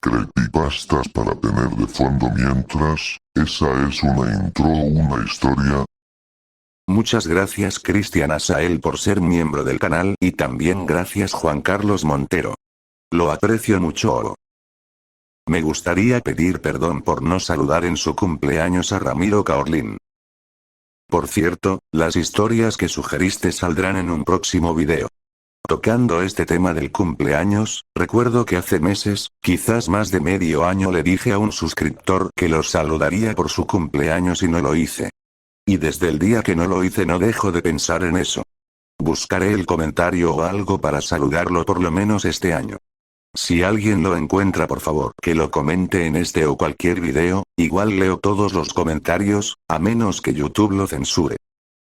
Creepypastas para tener de fondo mientras, esa es una intro o una historia. Muchas gracias Cristian Asael por ser miembro del canal y también gracias Juan Carlos Montero. Lo aprecio mucho. Me gustaría pedir perdón por no saludar en su cumpleaños a Ramiro Caorlín. Por cierto, las historias que sugeriste saldrán en un próximo video. Tocando este tema del cumpleaños, recuerdo que hace meses, quizás más de medio año le dije a un suscriptor que lo saludaría por su cumpleaños y no lo hice. Y desde el día que no lo hice no dejo de pensar en eso. Buscaré el comentario o algo para saludarlo por lo menos este año. Si alguien lo encuentra por favor que lo comente en este o cualquier video, igual leo todos los comentarios, a menos que YouTube lo censure.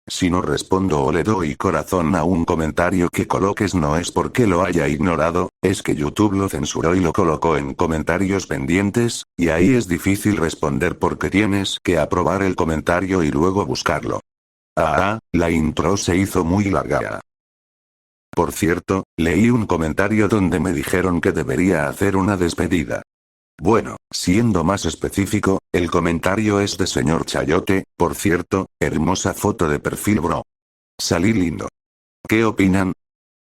Si no respondo o le doy corazón a un comentario que coloques no es porque lo haya ignorado, es que YouTube lo censuró y lo colocó en comentarios pendientes, y ahí es difícil responder porque tienes que aprobar el comentario y luego buscarlo. La intro se hizo muy larga. Por cierto, leí un comentario donde me dijeron que debería hacer una despedida. Bueno, siendo más específico, el comentario es de señor Chayote, por cierto, hermosa foto de perfil bro. Salí lindo. ¿Qué opinan?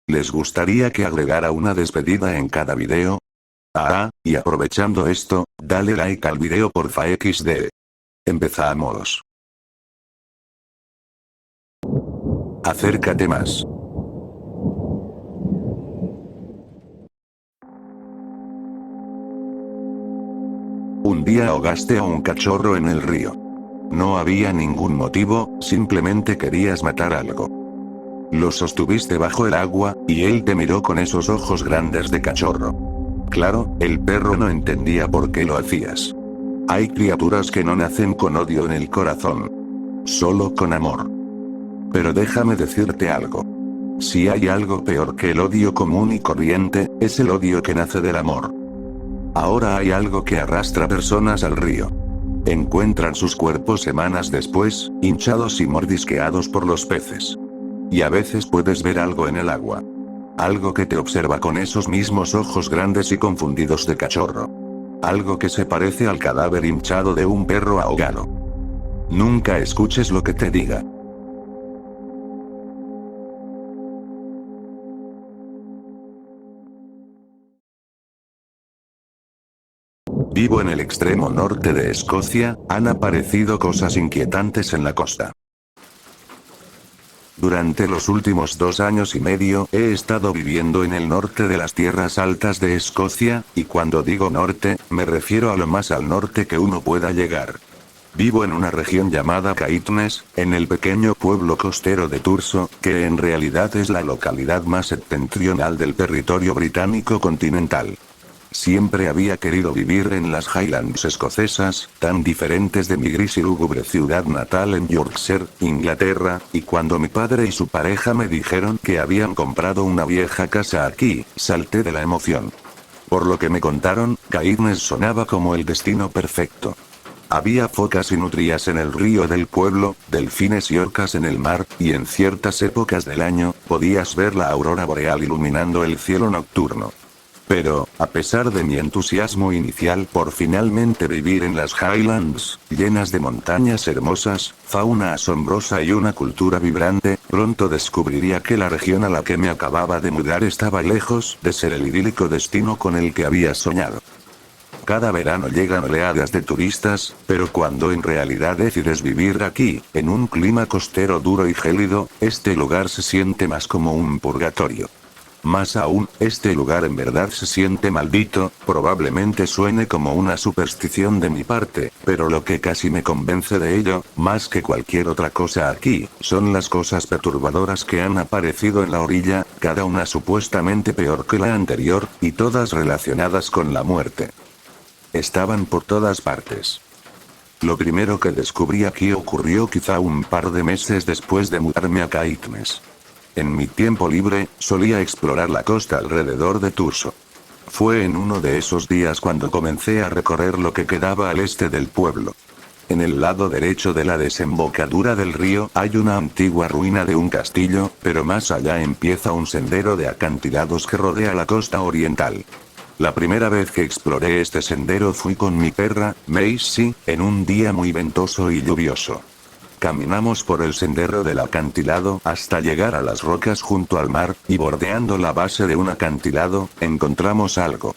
¿Les gustaría que agregara una despedida en cada video? Y aprovechando esto, dale like al video porfa XD. Empezamos. Acércate más. Un día ahogaste a un cachorro en el río. No había ningún motivo, simplemente querías matar algo. Lo sostuviste bajo el agua, y él te miró con esos ojos grandes de cachorro. Claro, el perro no entendía por qué lo hacías. Hay criaturas que no nacen con odio en el corazón. Solo con amor. Pero déjame decirte algo. Si hay algo peor que el odio común y corriente, es el odio que nace del amor. Ahora hay algo que arrastra personas al río. Encuentran sus cuerpos semanas después, hinchados y mordisqueados por los peces. Y a veces puedes ver algo en el agua. Algo que te observa con esos mismos ojos grandes y confundidos de cachorro. Algo que se parece al cadáver hinchado de un perro ahogado. Nunca escuches lo que te diga. Vivo en el extremo norte de Escocia, han aparecido cosas inquietantes en la costa. Durante los últimos 2 años y medio he estado viviendo en el norte de las tierras altas de Escocia, y cuando digo norte, me refiero a lo más al norte que uno pueda llegar. Vivo en una región llamada Caithness, en el pequeño pueblo costero de Thurso, que en realidad es la localidad más septentrional del territorio británico continental. Siempre había querido vivir en las Highlands escocesas, tan diferentes de mi gris y lúgubre ciudad natal en Yorkshire, Inglaterra, y cuando mi padre y su pareja me dijeron que habían comprado una vieja casa aquí, salté de la emoción. Por lo que me contaron, Caithness sonaba como el destino perfecto. Había focas y nutrias en el río del pueblo, delfines y orcas en el mar, y en ciertas épocas del año, podías ver la aurora boreal iluminando el cielo nocturno. Pero, a pesar de mi entusiasmo inicial por finalmente vivir en las Highlands, llenas de montañas hermosas, fauna asombrosa y una cultura vibrante, pronto descubriría que la región a la que me acababa de mudar estaba lejos de ser el idílico destino con el que había soñado. Cada verano llegan oleadas de turistas, pero cuando en realidad decides vivir aquí, en un clima costero duro y gélido, este lugar se siente más como un purgatorio. Más aún, este lugar en verdad se siente maldito, probablemente suene como una superstición de mi parte, pero lo que casi me convence de ello, más que cualquier otra cosa aquí, son las cosas perturbadoras que han aparecido en la orilla, cada una supuestamente peor que la anterior, y todas relacionadas con la muerte. Estaban por todas partes. Lo primero que descubrí aquí ocurrió quizá un par de meses después de mudarme a Caithness. En mi tiempo libre, solía explorar la costa alrededor de Thurso. Fue en uno de esos días cuando comencé a recorrer lo que quedaba al este del pueblo. En el lado derecho de la desembocadura del río hay una antigua ruina de un castillo, pero más allá empieza un sendero de acantilados que rodea la costa oriental. La primera vez que exploré este sendero fui con mi perra, Macy, en un día muy ventoso y lluvioso. Caminamos por el sendero del acantilado hasta llegar a las rocas junto al mar, y bordeando la base de un acantilado, encontramos algo.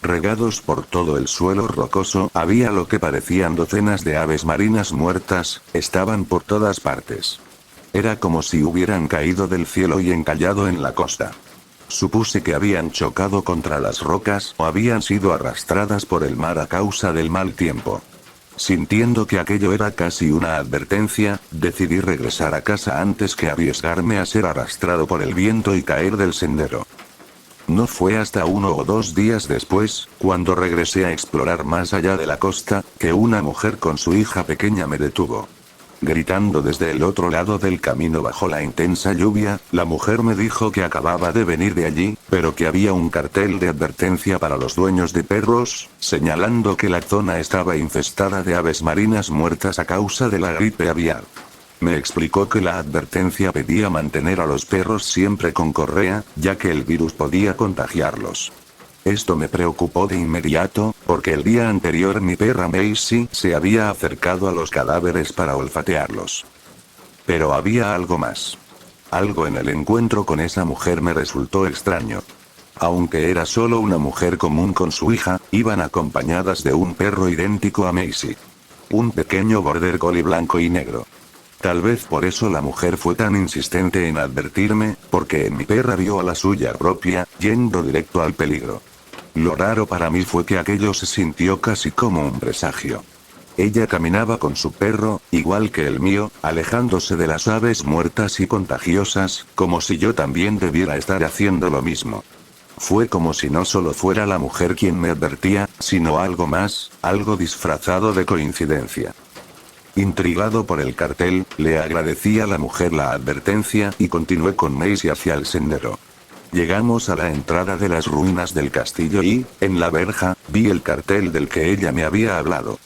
Regados por todo el suelo rocoso había lo que parecían docenas de aves marinas muertas, estaban por todas partes. Era como si hubieran caído del cielo y encallado en la costa. Supuse que habían chocado contra las rocas o habían sido arrastradas por el mar a causa del mal tiempo. Sintiendo que aquello era casi una advertencia, decidí regresar a casa antes que arriesgarme a ser arrastrado por el viento y caer del sendero. No fue hasta 1 o 2 días después, cuando regresé a explorar más allá de la costa, que una mujer con su hija pequeña me detuvo. Gritando desde el otro lado del camino bajo la intensa lluvia, la mujer me dijo que acababa de venir de allí, pero que había un cartel de advertencia para los dueños de perros, señalando que la zona estaba infestada de aves marinas muertas a causa de la gripe aviar. Me explicó que la advertencia pedía mantener a los perros siempre con correa, ya que el virus podía contagiarlos. Esto me preocupó de inmediato, porque el día anterior mi perra Macy se había acercado a los cadáveres para olfatearlos. Pero había algo más. Algo en el encuentro con esa mujer me resultó extraño. Aunque era solo una mujer común con su hija, iban acompañadas de un perro idéntico a Macy. Un pequeño border collie blanco y negro. Tal vez por eso la mujer fue tan insistente en advertirme, porque mi perra vio a la suya propia, yendo directo al peligro. Lo raro para mí fue que aquello se sintió casi como un presagio. Ella caminaba con su perro, igual que el mío, alejándose de las aves muertas y contagiosas, como si yo también debiera estar haciendo lo mismo. Fue como si no solo fuera la mujer quien me advertía, sino algo más, algo disfrazado de coincidencia. Intrigado por el cartel, le agradecí a la mujer la advertencia y continué con Macy hacia el sendero. Llegamos a la entrada de las ruinas del castillo y, en la verja, vi el cartel del que ella me había hablado.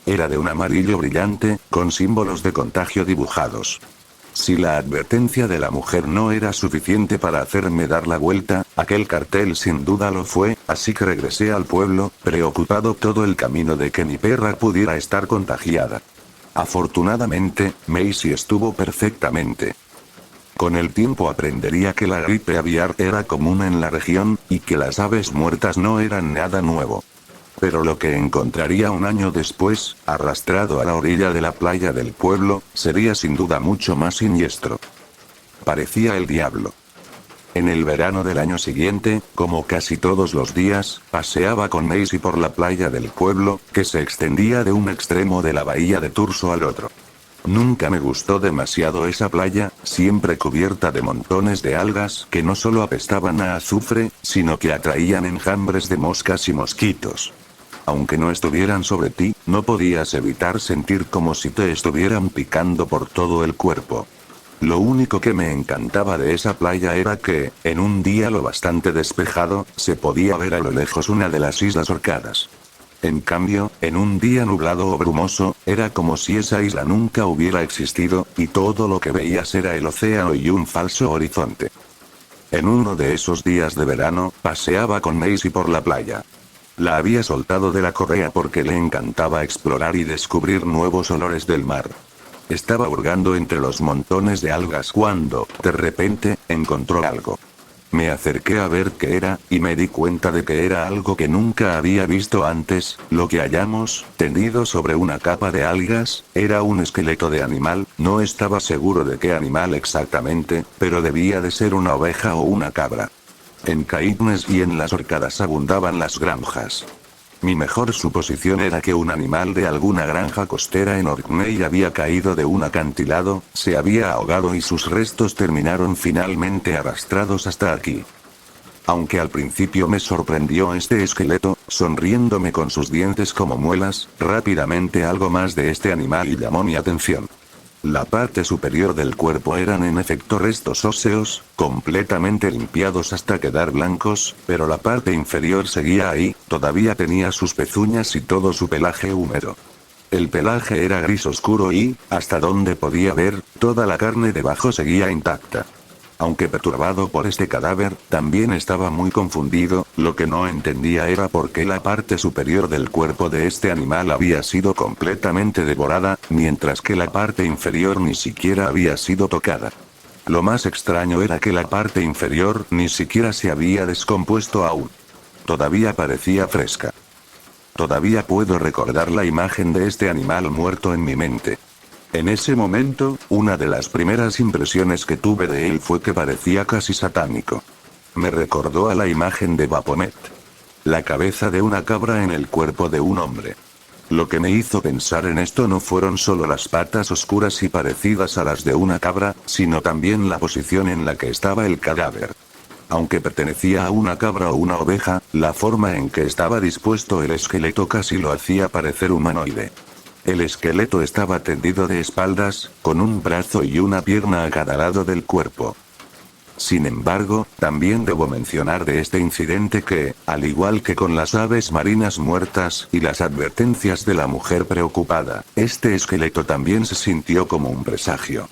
Era de un amarillo brillante, con símbolos de contagio dibujados. Si la advertencia de la mujer no era suficiente para hacerme dar la vuelta, aquel cartel sin duda lo fue, así que regresé al pueblo, preocupado todo el camino de que mi perra pudiera estar contagiada. Afortunadamente, Macy estuvo perfectamente. Con el tiempo aprendería que la gripe aviar era común en la región, y que las aves muertas no eran nada nuevo. Pero lo que encontraría un año después, arrastrado a la orilla de la playa del pueblo, sería sin duda mucho más siniestro. Parecía el diablo. En el verano del año siguiente, como casi todos los días, paseaba con Macy por la playa del pueblo, que se extendía de un extremo de la bahía de Turso al otro. Nunca me gustó demasiado esa playa, siempre cubierta de montones de algas que no solo apestaban a azufre, sino que atraían enjambres de moscas y mosquitos. Aunque no estuvieran sobre ti, no podías evitar sentir como si te estuvieran picando por todo el cuerpo. Lo único que me encantaba de esa playa era que, en un día lo bastante despejado, se podía ver a lo lejos una de las Islas Orcadas. En cambio, en un día nublado o brumoso, era como si esa isla nunca hubiera existido, y todo lo que veías era el océano y un falso horizonte. En uno de esos días de verano, paseaba con Macy por la playa. La había soltado de la correa porque le encantaba explorar y descubrir nuevos olores del mar. Estaba hurgando entre los montones de algas cuando, de repente, encontró algo. Me acerqué a ver qué era, y me di cuenta de que era algo que nunca había visto antes. Lo que hallamos, tendido sobre una capa de algas, era un esqueleto de animal. No estaba seguro de qué animal exactamente, pero debía de ser una oveja o una cabra. En Caithness y en las Orcadas abundaban las granjas. Mi mejor suposición era que un animal de alguna granja costera en Orkney había caído de un acantilado, se había ahogado y sus restos terminaron finalmente arrastrados hasta aquí. Aunque al principio me sorprendió este esqueleto, sonriéndome con sus dientes como muelas, rápidamente algo más de este animal llamó mi atención. La parte superior del cuerpo eran en efecto restos óseos, completamente limpiados hasta quedar blancos, pero la parte inferior seguía ahí, todavía tenía sus pezuñas y todo su pelaje húmedo. El pelaje era gris oscuro y, hasta donde podía ver, toda la carne debajo seguía intacta. Aunque perturbado por este cadáver, también estaba muy confundido, lo que no entendía era por qué la parte superior del cuerpo de este animal había sido completamente devorada, mientras que la parte inferior ni siquiera había sido tocada. Lo más extraño era que la parte inferior ni siquiera se había descompuesto aún. Todavía parecía fresca. Todavía puedo recordar la imagen de este animal muerto en mi mente. En ese momento, una de las primeras impresiones que tuve de él fue que parecía casi satánico. Me recordó a la imagen de Baphomet. La cabeza de una cabra en el cuerpo de un hombre. Lo que me hizo pensar en esto no fueron solo las patas oscuras y parecidas a las de una cabra, sino también la posición en la que estaba el cadáver. Aunque pertenecía a una cabra o una oveja, la forma en que estaba dispuesto el esqueleto casi lo hacía parecer humanoide. El esqueleto estaba tendido de espaldas, con un brazo y una pierna a cada lado del cuerpo. Sin embargo, también debo mencionar de este incidente que, al igual que con las aves marinas muertas y las advertencias de la mujer preocupada, este esqueleto también se sintió como un presagio.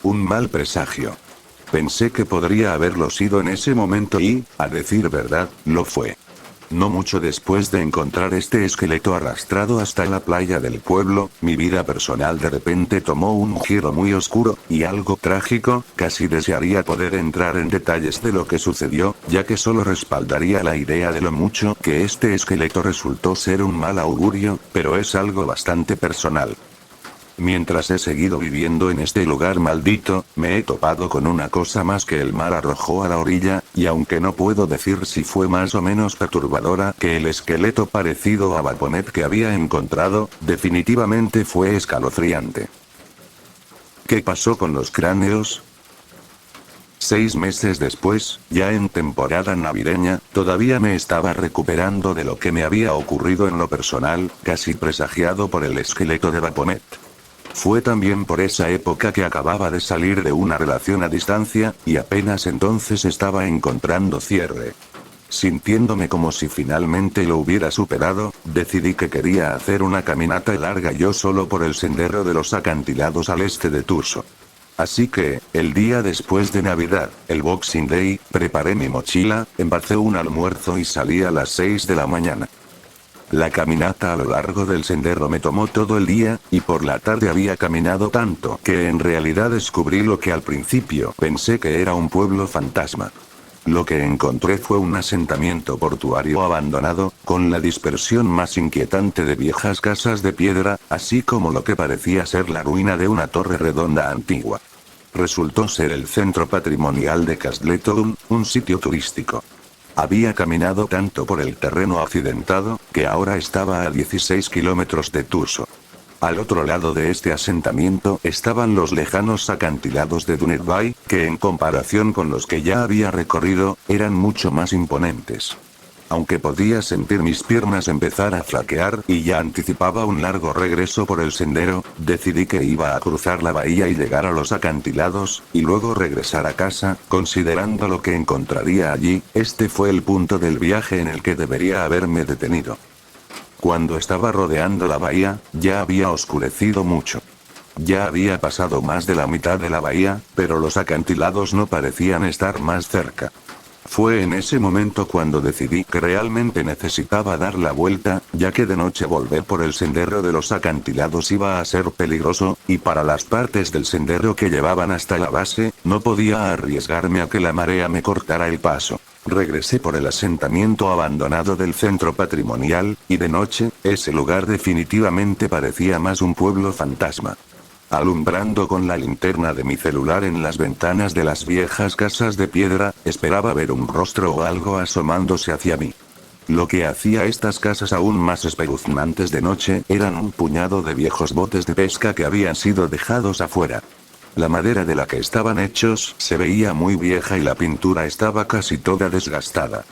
Un mal presagio. Pensé que podría haberlo sido en ese momento y, a decir verdad, lo fue. No mucho después de encontrar este esqueleto arrastrado hasta la playa del pueblo, mi vida personal de repente tomó un giro muy oscuro, y algo trágico. Casi desearía poder entrar en detalles de lo que sucedió, ya que solo respaldaría la idea de lo mucho que este esqueleto resultó ser un mal augurio, pero es algo bastante personal. Mientras he seguido viviendo en este lugar maldito, me he topado con una cosa más que el mar arrojó a la orilla, y aunque no puedo decir si fue más o menos perturbadora que el esqueleto parecido a Baphomet que había encontrado, definitivamente fue escalofriante. ¿Qué pasó con los cráneos? 6 meses después, ya en temporada navideña, todavía me estaba recuperando de lo que me había ocurrido en lo personal, casi presagiado por el esqueleto de Baphomet. Fue también por esa época que acababa de salir de una relación a distancia, y apenas entonces estaba encontrando cierre. Sintiéndome como si finalmente lo hubiera superado, decidí que quería hacer una caminata larga yo solo por el sendero de los acantilados al este de Turso. Así que, el día después de Navidad, el Boxing Day, preparé mi mochila, empacé un almuerzo y salí a las 6 de la mañana. La caminata a lo largo del sendero me tomó todo el día, y por la tarde había caminado tanto que en realidad descubrí lo que al principio pensé que era un pueblo fantasma. Lo que encontré fue un asentamiento portuario abandonado, con la dispersión más inquietante de viejas casas de piedra, así como lo que parecía ser la ruina de una torre redonda antigua. Resultó ser el centro patrimonial de Castleton, un sitio turístico. Había caminado tanto por el terreno accidentado, que ahora estaba a 16 kilómetros de Turso. Al otro lado de este asentamiento estaban los lejanos acantilados de Dunnet Bay, que en comparación con los que ya había recorrido, eran mucho más imponentes. Aunque podía sentir mis piernas empezar a flaquear y ya anticipaba un largo regreso por el sendero, decidí que iba a cruzar la bahía y llegar a los acantilados, y luego regresar a casa, considerando lo que encontraría allí. Este fue el punto del viaje en el que debería haberme detenido. Cuando estaba rodeando la bahía, ya había oscurecido mucho. Ya había pasado más de la mitad de la bahía, pero los acantilados no parecían estar más cerca. Fue en ese momento cuando decidí que realmente necesitaba dar la vuelta, ya que de noche volver por el sendero de los acantilados iba a ser peligroso, y para las partes del sendero que llevaban hasta la base, no podía arriesgarme a que la marea me cortara el paso. Regresé por el asentamiento abandonado del centro patrimonial, y de noche, ese lugar definitivamente parecía más un pueblo fantasma. Alumbrando con la linterna de mi celular en las ventanas de las viejas casas de piedra, esperaba ver un rostro o algo asomándose hacia mí. Lo que hacía estas casas aún más espeluznantes de noche eran un puñado de viejos botes de pesca que habían sido dejados afuera. La madera de la que estaban hechos se veía muy vieja y la pintura estaba casi toda desgastada.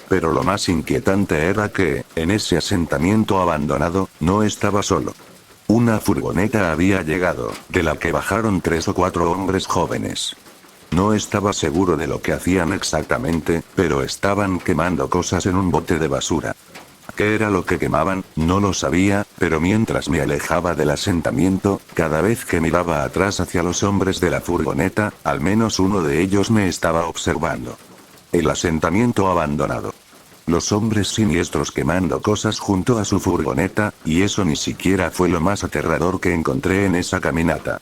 Pero lo más inquietante era que, en ese asentamiento abandonado, no estaba solo. Una furgoneta había llegado, de la que bajaron 3 o 4 hombres jóvenes. No estaba seguro de lo que hacían exactamente, pero estaban quemando cosas en un bote de basura. ¿Qué era lo que quemaban? No lo sabía, pero mientras me alejaba del asentamiento, cada vez que miraba atrás hacia los hombres de la furgoneta, al menos uno de ellos me estaba observando. El asentamiento abandonado. Los hombres siniestros quemando cosas junto a su furgoneta, y eso ni siquiera fue lo más aterrador que encontré en esa caminata.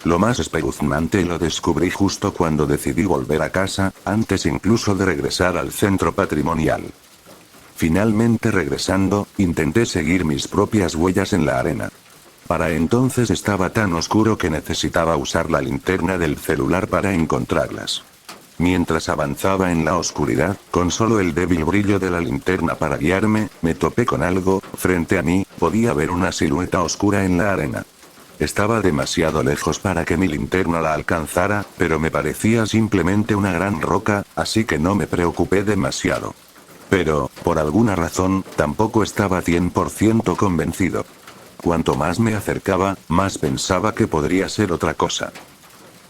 Lo más espeluznante lo descubrí justo cuando decidí volver a casa, antes incluso de regresar al centro patrimonial. Finalmente regresando, intenté seguir mis propias huellas en la arena. Para entonces estaba tan oscuro que necesitaba usar la linterna del celular para encontrarlas. Mientras avanzaba en la oscuridad, con solo el débil brillo de la linterna para guiarme, me topé con algo. Frente a mí, podía ver una silueta oscura en la arena. Estaba demasiado lejos para que mi linterna la alcanzara, pero me parecía simplemente una gran roca, así que no me preocupé demasiado. Pero, por alguna razón, tampoco estaba 100% convencido. Cuanto más me acercaba, más pensaba que podría ser otra cosa.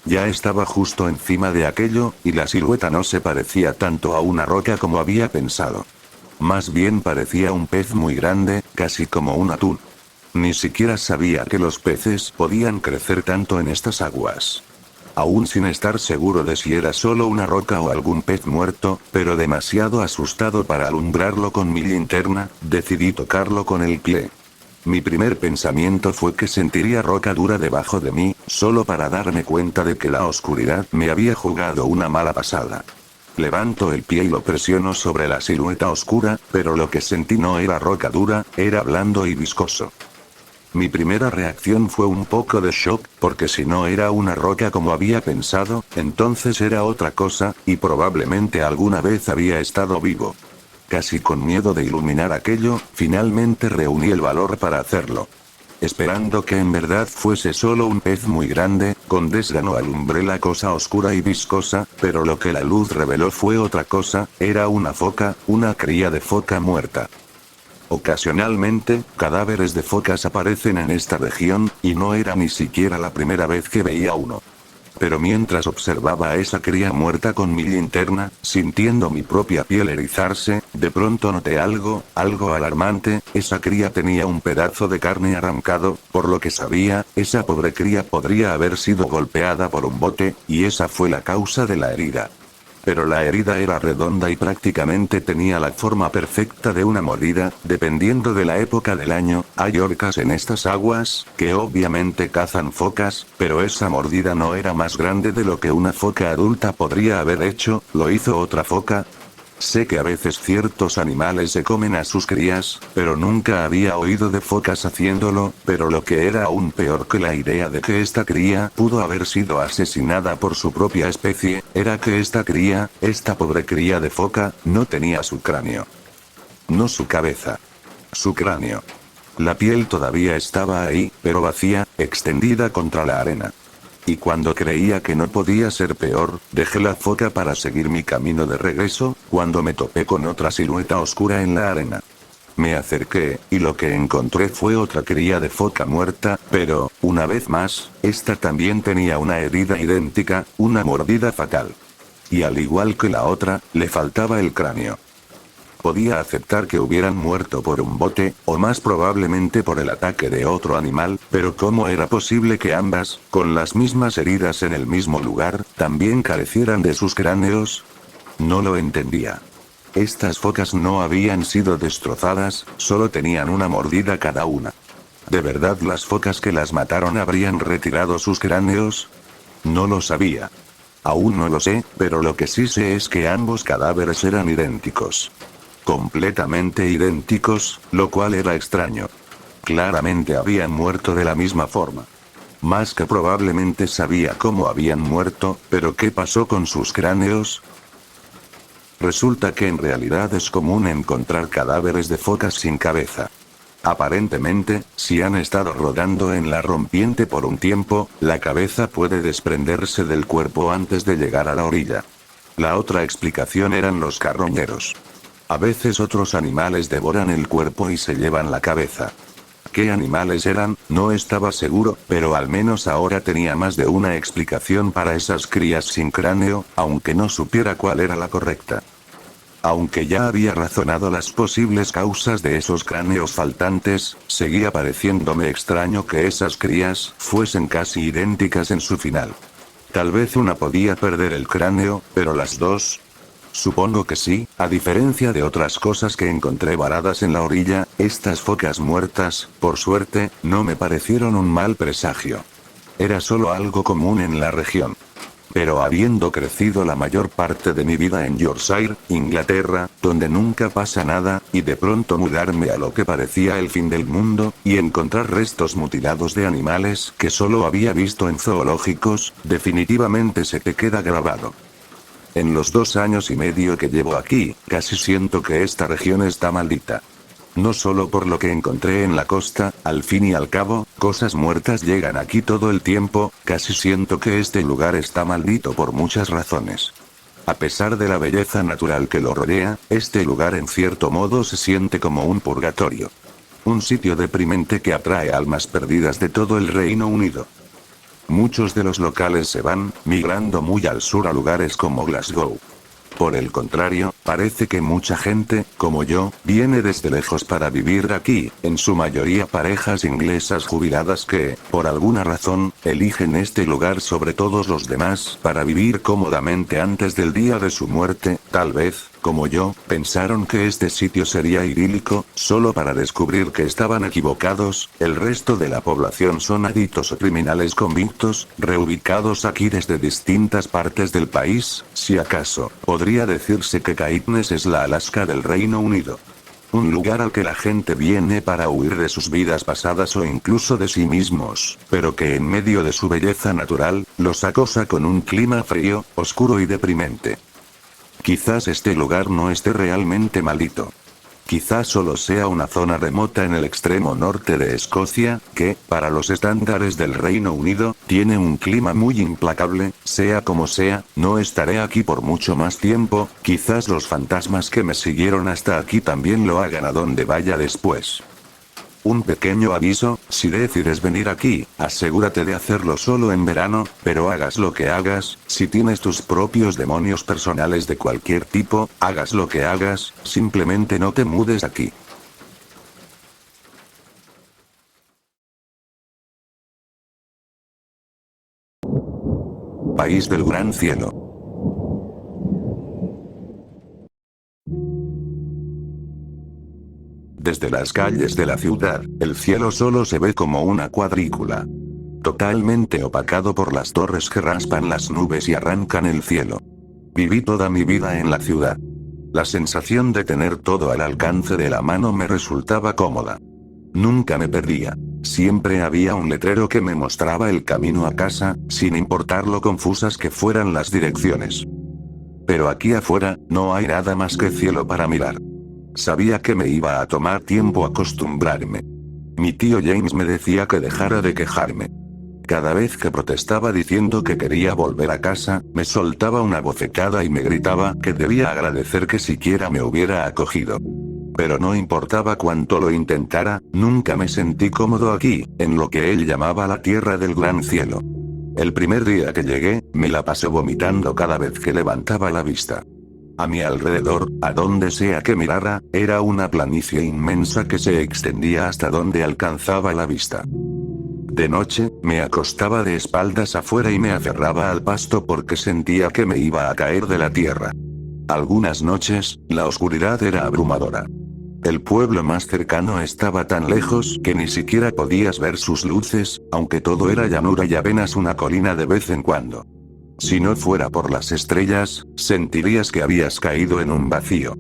Ya estaba justo encima de aquello, y la silueta no se parecía tanto a una roca como había pensado. Más bien parecía un pez muy grande, casi como un atún. Ni siquiera sabía que los peces podían crecer tanto en estas aguas. Aún sin estar seguro de si era solo una roca o algún pez muerto, pero demasiado asustado para alumbrarlo con mi linterna, decidí tocarlo con el pie. Mi primer pensamiento fue que sentiría roca dura debajo de mí, solo para darme cuenta de que la oscuridad me había jugado una mala pasada. Levanto el pie y lo presiono sobre la silueta oscura, pero lo que sentí no era roca dura, era blando y viscoso. Mi primera reacción fue un poco de shock, porque si no era una roca como había pensado, entonces era otra cosa, y probablemente alguna vez había estado vivo. Casi con miedo de iluminar aquello, finalmente reuní el valor para hacerlo. Esperando que en verdad fuese solo un pez muy grande, con desgano alumbré la cosa oscura y viscosa, pero lo que la luz reveló fue otra cosa, era una foca, una cría de foca muerta. Ocasionalmente, cadáveres de focas aparecen en esta región, y no era ni siquiera la primera vez que veía uno. Pero mientras observaba a esa cría muerta con mi linterna, sintiendo mi propia piel erizarse, de pronto noté algo alarmante. Esa cría tenía un pedazo de carne arrancado, por lo que sabía, esa pobre cría podría haber sido golpeada por un bote, y esa fue la causa de la herida. Pero la herida era redonda y prácticamente tenía la forma perfecta de una mordida. Dependiendo de la época del año, hay orcas en estas aguas, que obviamente cazan focas, pero esa mordida no era más grande de lo que una foca adulta podría haber hecho. ¿Lo hizo otra foca? Sé que a veces ciertos animales se comen a sus crías, pero nunca había oído de focas haciéndolo, pero lo que era aún peor que la idea de que esta cría pudo haber sido asesinada por su propia especie, era que esta cría, esta pobre cría de foca, no tenía su cráneo. No su cabeza. Su cráneo. La piel todavía estaba ahí, pero vacía, extendida contra la arena. Y cuando creía que no podía ser peor, dejé la foca para seguir mi camino de regreso, cuando me topé con otra silueta oscura en la arena. Me acerqué, y lo que encontré fue otra cría de foca muerta, pero, una vez más, esta también tenía una herida idéntica, una mordida fatal. Y al igual que la otra, le faltaba el cráneo. Podía aceptar que hubieran muerto por un bote, o más probablemente por el ataque de otro animal, pero ¿cómo era posible que ambas, con las mismas heridas en el mismo lugar, también carecieran de sus cráneos? No lo entendía. Estas focas no habían sido destrozadas, solo tenían una mordida cada una. ¿De verdad las focas que las mataron habrían retirado sus cráneos? No lo sabía. Aún no lo sé, pero lo que sí sé es que ambos cadáveres eran idénticos. Completamente idénticos, lo cual era extraño. Claramente habían muerto de la misma forma. Más que probablemente sabía cómo habían muerto, pero ¿qué pasó con sus cráneos? Resulta que en realidad es común encontrar cadáveres de focas sin cabeza. Aparentemente, si han estado rodando en la rompiente por un tiempo, la cabeza puede desprenderse del cuerpo antes de llegar a la orilla. La otra explicación eran los carroñeros. A veces otros animales devoran el cuerpo y se llevan la cabeza. ¿Qué animales eran? No estaba seguro, pero al menos ahora tenía más de una explicación para esas crías sin cráneo, aunque no supiera cuál era la correcta. Aunque ya había razonado las posibles causas de esos cráneos faltantes, seguía pareciéndome extraño que esas crías fuesen casi idénticas en su final. Tal vez una podía perder el cráneo, pero las dos. Supongo que sí, a diferencia de otras cosas que encontré varadas en la orilla, estas focas muertas, por suerte, no me parecieron un mal presagio. Era solo algo común en la región. Pero habiendo crecido la mayor parte de mi vida en Yorkshire, Inglaterra, donde nunca pasa nada, y de pronto mudarme a lo que parecía el fin del mundo, y encontrar restos mutilados de animales que solo había visto en zoológicos, definitivamente se te queda grabado. En los 2 años y medio que llevo aquí, casi siento que esta región está maldita. No solo por lo que encontré en la costa, al fin y al cabo, cosas muertas llegan aquí todo el tiempo, casi siento que este lugar está maldito por muchas razones. A pesar de la belleza natural que lo rodea, este lugar en cierto modo se siente como un purgatorio. Un sitio deprimente que atrae almas perdidas de todo el Reino Unido. Muchos de los locales se van, migrando muy al sur a lugares como Glasgow. Por el contrario, parece que mucha gente, como yo, viene desde lejos para vivir aquí, en su mayoría parejas inglesas jubiladas que, por alguna razón, eligen este lugar sobre todos los demás para vivir cómodamente antes del día de su muerte, tal vez, como yo, pensaron que este sitio sería idílico, solo para descubrir que estaban equivocados. El resto de la población son adictos o criminales convictos, reubicados aquí desde distintas partes del país. Si acaso, podría decirse que Caithness es la Alaska del Reino Unido. Un lugar al que la gente viene para huir de sus vidas pasadas o incluso de sí mismos, pero que en medio de su belleza natural, los acosa con un clima frío, oscuro y deprimente. Quizás este lugar no esté realmente maldito. Quizás solo sea una zona remota en el extremo norte de Escocia, que, para los estándares del Reino Unido, tiene un clima muy implacable. Sea como sea, no estaré aquí por mucho más tiempo. Quizás los fantasmas que me siguieron hasta aquí también lo hagan a donde vaya después. Un pequeño aviso: si decides venir aquí, asegúrate de hacerlo solo en verano, pero hagas lo que hagas, si tienes tus propios demonios personales de cualquier tipo, hagas lo que hagas, simplemente no te mudes aquí. País del Gran Cielo. Desde las calles de la ciudad, el cielo solo se ve como una cuadrícula. Totalmente opacado por las torres que raspan las nubes y arrancan el cielo. Viví toda mi vida en la ciudad. La sensación de tener todo al alcance de la mano me resultaba cómoda. Nunca me perdía. Siempre había un letrero que me mostraba el camino a casa, sin importar lo confusas que fueran las direcciones. Pero aquí afuera, no hay nada más que cielo para mirar. Sabía que me iba a tomar tiempo acostumbrarme. Mi tío James me decía que dejara de quejarme. Cada vez que protestaba diciendo que quería volver a casa, me soltaba una bofetada y me gritaba que debía agradecer que siquiera me hubiera acogido. Pero no importaba cuánto lo intentara, nunca me sentí cómodo aquí, en lo que él llamaba la tierra del gran cielo. El primer día que llegué, me la pasé vomitando cada vez que levantaba la vista. A mi alrededor, a donde sea que mirara, era una planicie inmensa que se extendía hasta donde alcanzaba la vista. De noche, me acostaba de espaldas afuera y me aferraba al pasto porque sentía que me iba a caer de la tierra. Algunas noches, la oscuridad era abrumadora. El pueblo más cercano estaba tan lejos que ni siquiera podías ver sus luces, aunque todo era llanura y apenas una colina de vez en cuando. Si no fuera por las estrellas, sentirías que habías caído en un vacío.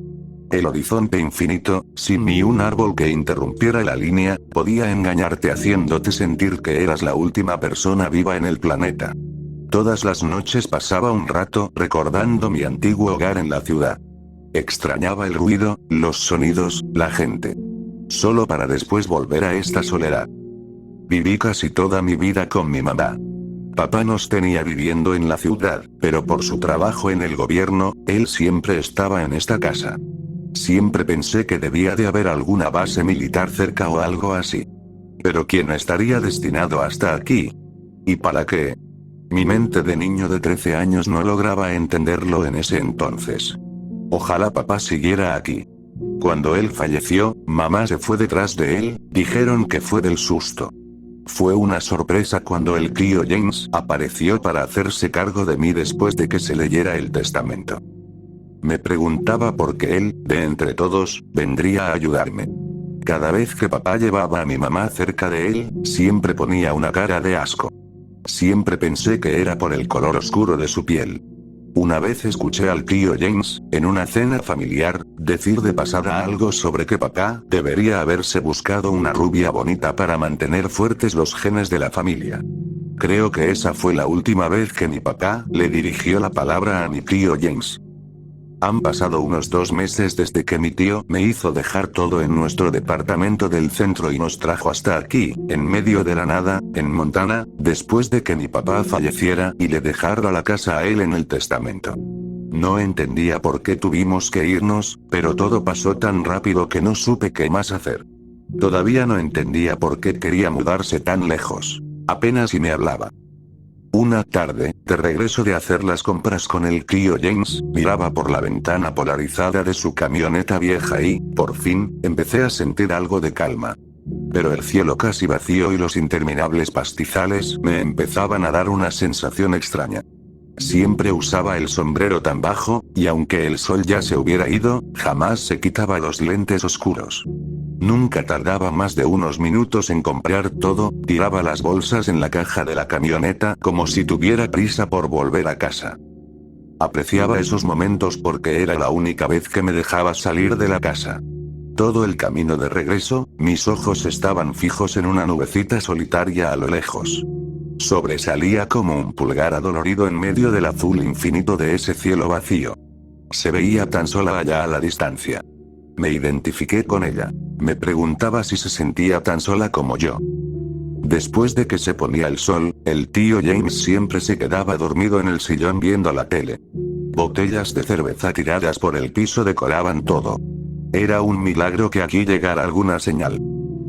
El horizonte infinito, sin ni un árbol que interrumpiera la línea, podía engañarte haciéndote sentir que eras la última persona viva en el planeta. Todas las noches pasaba un rato recordando mi antiguo hogar en la ciudad. Extrañaba el ruido, los sonidos, la gente. Solo para después volver a esta soledad. Viví casi toda mi vida con mi mamá. Papá nos tenía viviendo en la ciudad, pero por su trabajo en el gobierno, él siempre estaba en esta casa. Siempre pensé que debía de haber alguna base militar cerca o algo así. Pero ¿quién estaría destinado hasta aquí? ¿Y para qué? Mi mente de niño de 13 años no lograba entenderlo en ese entonces. Ojalá papá siguiera aquí. Cuando él falleció, mamá se fue detrás de él, dijeron que fue del susto. Fue una sorpresa cuando el tío James apareció para hacerse cargo de mí después de que se leyera el testamento. Me preguntaba por qué él, de entre todos, vendría a ayudarme. Cada vez que papá llevaba a mi mamá cerca de él, siempre ponía una cara de asco. Siempre pensé que era por el color oscuro de su piel. Una vez escuché al tío James, en una cena familiar, decir de pasada algo sobre que papá debería haberse buscado una rubia bonita para mantener fuertes los genes de la familia. Creo que esa fue la última vez que mi papá le dirigió la palabra a mi tío James. Han pasado unos 2 meses desde que mi tío me hizo dejar todo en nuestro departamento del centro y nos trajo hasta aquí, en medio de la nada, en Montana, después de que mi papá falleciera y le dejara la casa a él en el testamento. No entendía por qué tuvimos que irnos, pero todo pasó tan rápido que no supe qué más hacer. Todavía no entendía por qué quería mudarse tan lejos. Apenas si me hablaba. Una tarde, de regreso de hacer las compras con el tío James, miraba por la ventana polarizada de su camioneta vieja y, por fin, empecé a sentir algo de calma. Pero el cielo casi vacío y los interminables pastizales me empezaban a dar una sensación extraña. Siempre usaba el sombrero tan bajo, y aunque el sol ya se hubiera ido, jamás se quitaba los lentes oscuros. Nunca tardaba más de unos minutos en comprar todo, tiraba las bolsas en la caja de la camioneta como si tuviera prisa por volver a casa. Apreciaba esos momentos porque era la única vez que me dejaba salir de la casa. Todo el camino de regreso, mis ojos estaban fijos en una nubecita solitaria a lo lejos. Sobresalía como un pulgar adolorido en medio del azul infinito de ese cielo vacío. Se veía tan sola allá a la distancia. Me identifiqué con ella. Me preguntaba si se sentía tan sola como yo. Después de que se ponía el sol, el tío James siempre se quedaba dormido en el sillón viendo la tele. Botellas de cerveza tiradas por el piso decoraban todo. Era un milagro que aquí llegara alguna señal.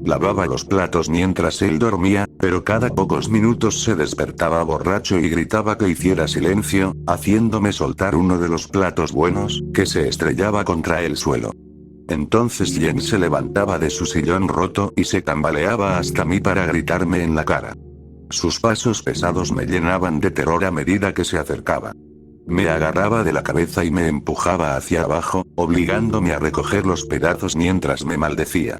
Lavaba los platos mientras él dormía, pero cada pocos minutos se despertaba borracho y gritaba que hiciera silencio, haciéndome soltar uno de los platos buenos, que se estrellaba contra el suelo. Entonces Jen se levantaba de su sillón roto y se tambaleaba hasta mí para gritarme en la cara. Sus pasos pesados me llenaban de terror a medida que se acercaba. Me agarraba de la cabeza y me empujaba hacia abajo, obligándome a recoger los pedazos mientras me maldecía.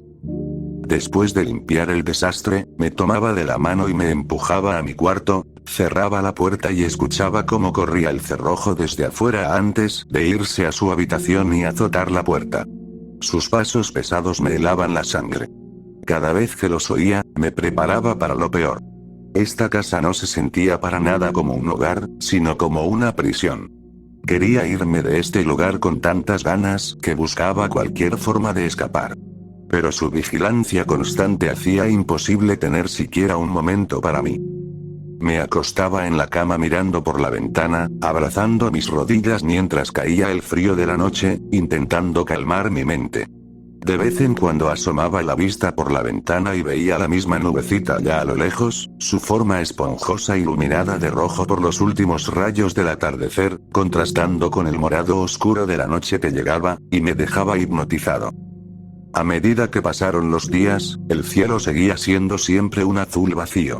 Después de limpiar el desastre, me tomaba de la mano y me empujaba a mi cuarto, cerraba la puerta y escuchaba cómo corría el cerrojo desde afuera antes de irse a su habitación y azotar la puerta. Sus pasos pesados me helaban la sangre. Cada vez que los oía, me preparaba para lo peor. Esta casa no se sentía para nada como un hogar, sino como una prisión. Quería irme de este lugar con tantas ganas que buscaba cualquier forma de escapar. Pero su vigilancia constante hacía imposible tener siquiera un momento para mí. Me acostaba en la cama mirando por la ventana, abrazando mis rodillas mientras caía el frío de la noche, intentando calmar mi mente. De vez en cuando asomaba la vista por la ventana y veía la misma nubecita allá a lo lejos, su forma esponjosa iluminada de rojo por los últimos rayos del atardecer, contrastando con el morado oscuro de la noche que llegaba, y me dejaba hipnotizado. A medida que pasaron los días, el cielo seguía siendo siempre un azul vacío.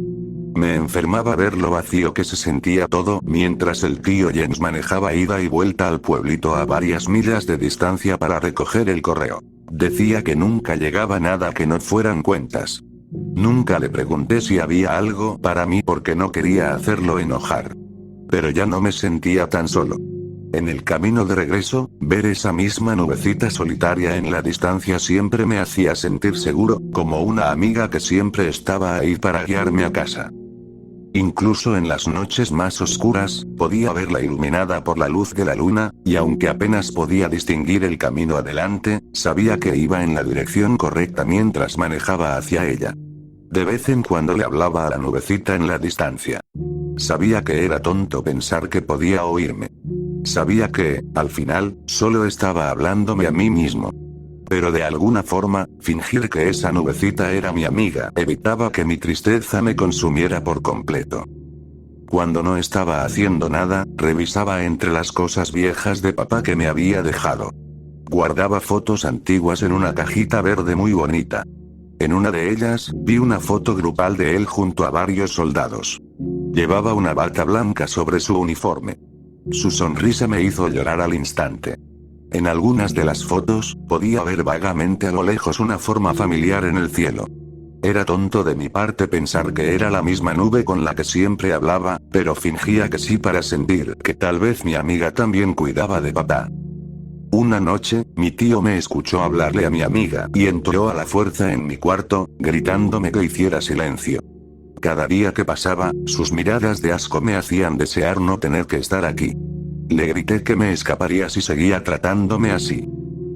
Me enfermaba ver lo vacío que se sentía todo mientras el tío James manejaba ida y vuelta al pueblito a varias millas de distancia para recoger el correo. Decía que nunca llegaba nada que no fueran cuentas. Nunca le pregunté si había algo para mí porque no quería hacerlo enojar. Pero ya no me sentía tan solo. En el camino de regreso, ver esa misma nubecita solitaria en la distancia siempre me hacía sentir seguro, como una amiga que siempre estaba ahí para guiarme a casa. Incluso en las noches más oscuras, podía verla iluminada por la luz de la luna, y aunque apenas podía distinguir el camino adelante, sabía que iba en la dirección correcta mientras manejaba hacia ella. De vez en cuando le hablaba a la nubecita en la distancia. Sabía que era tonto pensar que podía oírme. Sabía que, al final, solo estaba hablándome a mí mismo. Pero de alguna forma, fingir que esa nubecita era mi amiga evitaba que mi tristeza me consumiera por completo. Cuando no estaba haciendo nada, revisaba entre las cosas viejas de papá que me había dejado. Guardaba fotos antiguas en una cajita verde muy bonita. En una de ellas, vi una foto grupal de él junto a varios soldados. Llevaba una bata blanca sobre su uniforme. Su sonrisa me hizo llorar al instante. En algunas de las fotos, podía ver vagamente a lo lejos una forma familiar en el cielo. Era tonto de mi parte pensar que era la misma nube con la que siempre hablaba, pero fingía que sí para sentir que tal vez mi amiga también cuidaba de papá. Una noche, mi tío me escuchó hablarle a mi amiga y entró a la fuerza en mi cuarto, gritándome que hiciera silencio. Cada día que pasaba, sus miradas de asco me hacían desear no tener que estar aquí. Le grité que me escaparía si seguía tratándome así.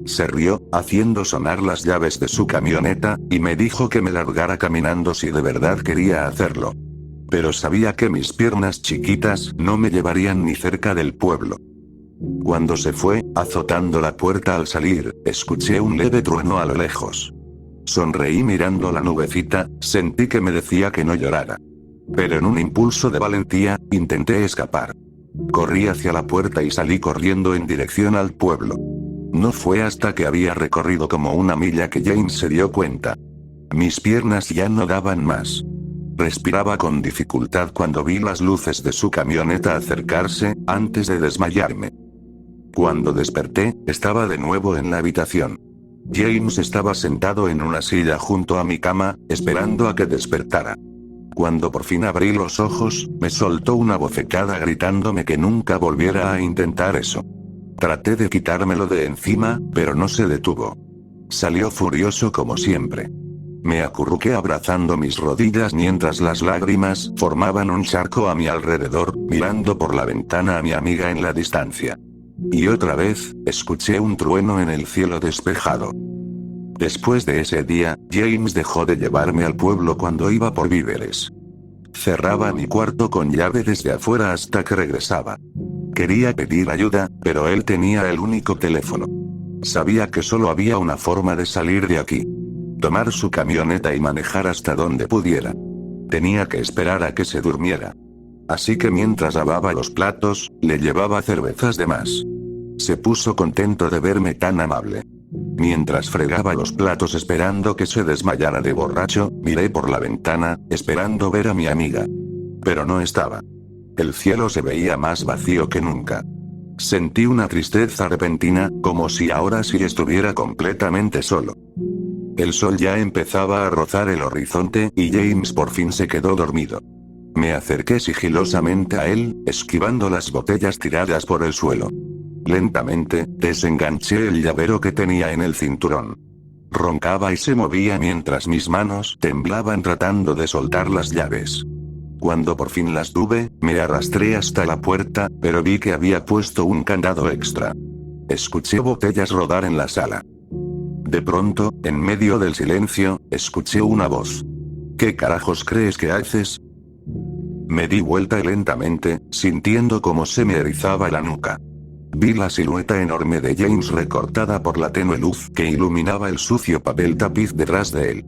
Se rió, haciendo sonar las llaves de su camioneta, y me dijo que me largara caminando si de verdad quería hacerlo. Pero sabía que mis piernas chiquitas no me llevarían ni cerca del pueblo. Cuando se fue, azotando la puerta al salir, escuché un leve trueno a lo lejos. Sonreí mirando la nubecita, sentí que me decía que no llorara. Pero en un impulso de valentía, intenté escapar. Corrí hacia la puerta y salí corriendo en dirección al pueblo. No fue hasta que había recorrido como una milla que James se dio cuenta. Mis piernas ya no daban más. Respiraba con dificultad cuando vi las luces de su camioneta acercarse, antes de desmayarme. Cuando desperté, estaba de nuevo en la habitación. James estaba sentado en una silla junto a mi cama, esperando a que despertara. Cuando por fin abrí los ojos, me soltó una bofetada gritándome que nunca volviera a intentar eso. Traté de quitármelo de encima, pero no se detuvo. Salió furioso como siempre. Me acurruqué abrazando mis rodillas mientras las lágrimas formaban un charco a mi alrededor, mirando por la ventana a mi amiga en la distancia. Y otra vez, escuché un trueno en el cielo despejado. Después de ese día, James dejó de llevarme al pueblo cuando iba por víveres. Cerraba mi cuarto con llave desde afuera hasta que regresaba. Quería pedir ayuda, pero él tenía el único teléfono. Sabía que solo había una forma de salir de aquí. Tomar su camioneta y manejar hasta donde pudiera. Tenía que esperar a que se durmiera. Así que mientras lavaba los platos, le llevaba cervezas de más. Se puso contento de verme tan amable. Mientras fregaba los platos esperando que se desmayara de borracho, miré por la ventana, esperando ver a mi amiga. Pero no estaba. El cielo se veía más vacío que nunca. Sentí una tristeza repentina, como si ahora sí estuviera completamente solo. El sol ya empezaba a rozar el horizonte, y James por fin se quedó dormido. Me acerqué sigilosamente a él, esquivando las botellas tiradas por el suelo. Lentamente, desenganché el llavero que tenía en el cinturón. Roncaba y se movía mientras mis manos temblaban tratando de soltar las llaves. Cuando por fin las tuve, me arrastré hasta la puerta, pero vi que había puesto un candado extra. Escuché botellas rodar en la sala. De pronto, en medio del silencio, escuché una voz. ¿Qué carajos crees que haces? Me di vuelta lentamente, sintiendo cómo se me erizaba la nuca. Vi la silueta enorme de James recortada por la tenue luz que iluminaba el sucio papel tapiz detrás de él.